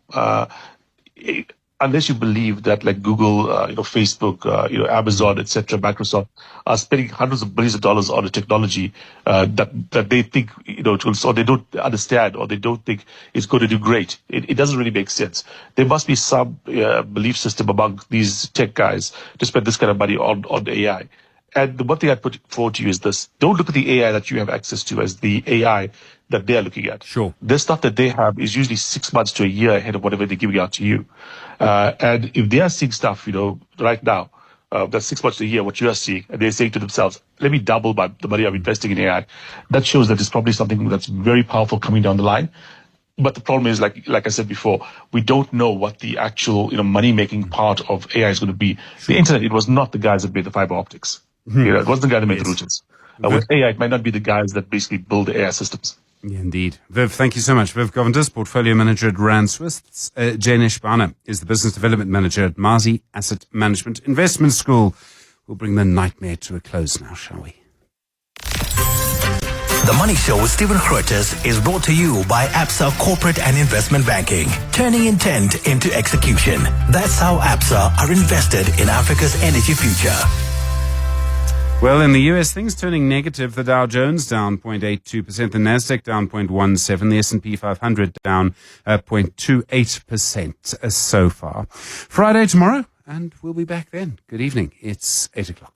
unless you believe that like Google, Facebook, Amazon, etc., Microsoft are spending hundreds of billions of dollars on a technology that they think, or they don't understand, or they don't think is going to do great. It doesn't really make sense. There must be some belief system among these tech guys to spend this kind of money on AI. And the one thing I'd put forward to you is this. Don't look at the AI that you have access to as the AI that they're looking at. Sure. The stuff that they have is usually 6 months to a year ahead of whatever they're giving out to you. And if they are seeing stuff, right now, that's 6 months to a year, what you are seeing, and they're saying to themselves, let me double the money I'm investing in AI, that shows that it's probably something that's very powerful coming down the line. But the problem is, like I said before, we don't know what the actual money-making part of AI is going to be. The internet, it was not the guys that made the fiber optics. It wasn't the guy that made the routers. With AI, it might not be the guys that basically build the AI systems. Yeah, indeed. Viv, thank you so much. Viv Govendus, Portfolio Manager at Rand Swiss. Janish Bana is the Business Development Manager at Mazi Asset Management Investment School. We'll bring the nightmare to a close now, shall we? The Money Show with Stephen Grootes is brought to you by ABSA Corporate and Investment Banking, turning intent into execution. That's how ABSA are invested in Africa's energy future. Well, in the US, things turning negative. The Dow Jones down 0.82%, the Nasdaq down 0.17%, the S&P 500 down 0.28% so far. Friday tomorrow, and we'll be back then. Good evening. It's 8 o'clock.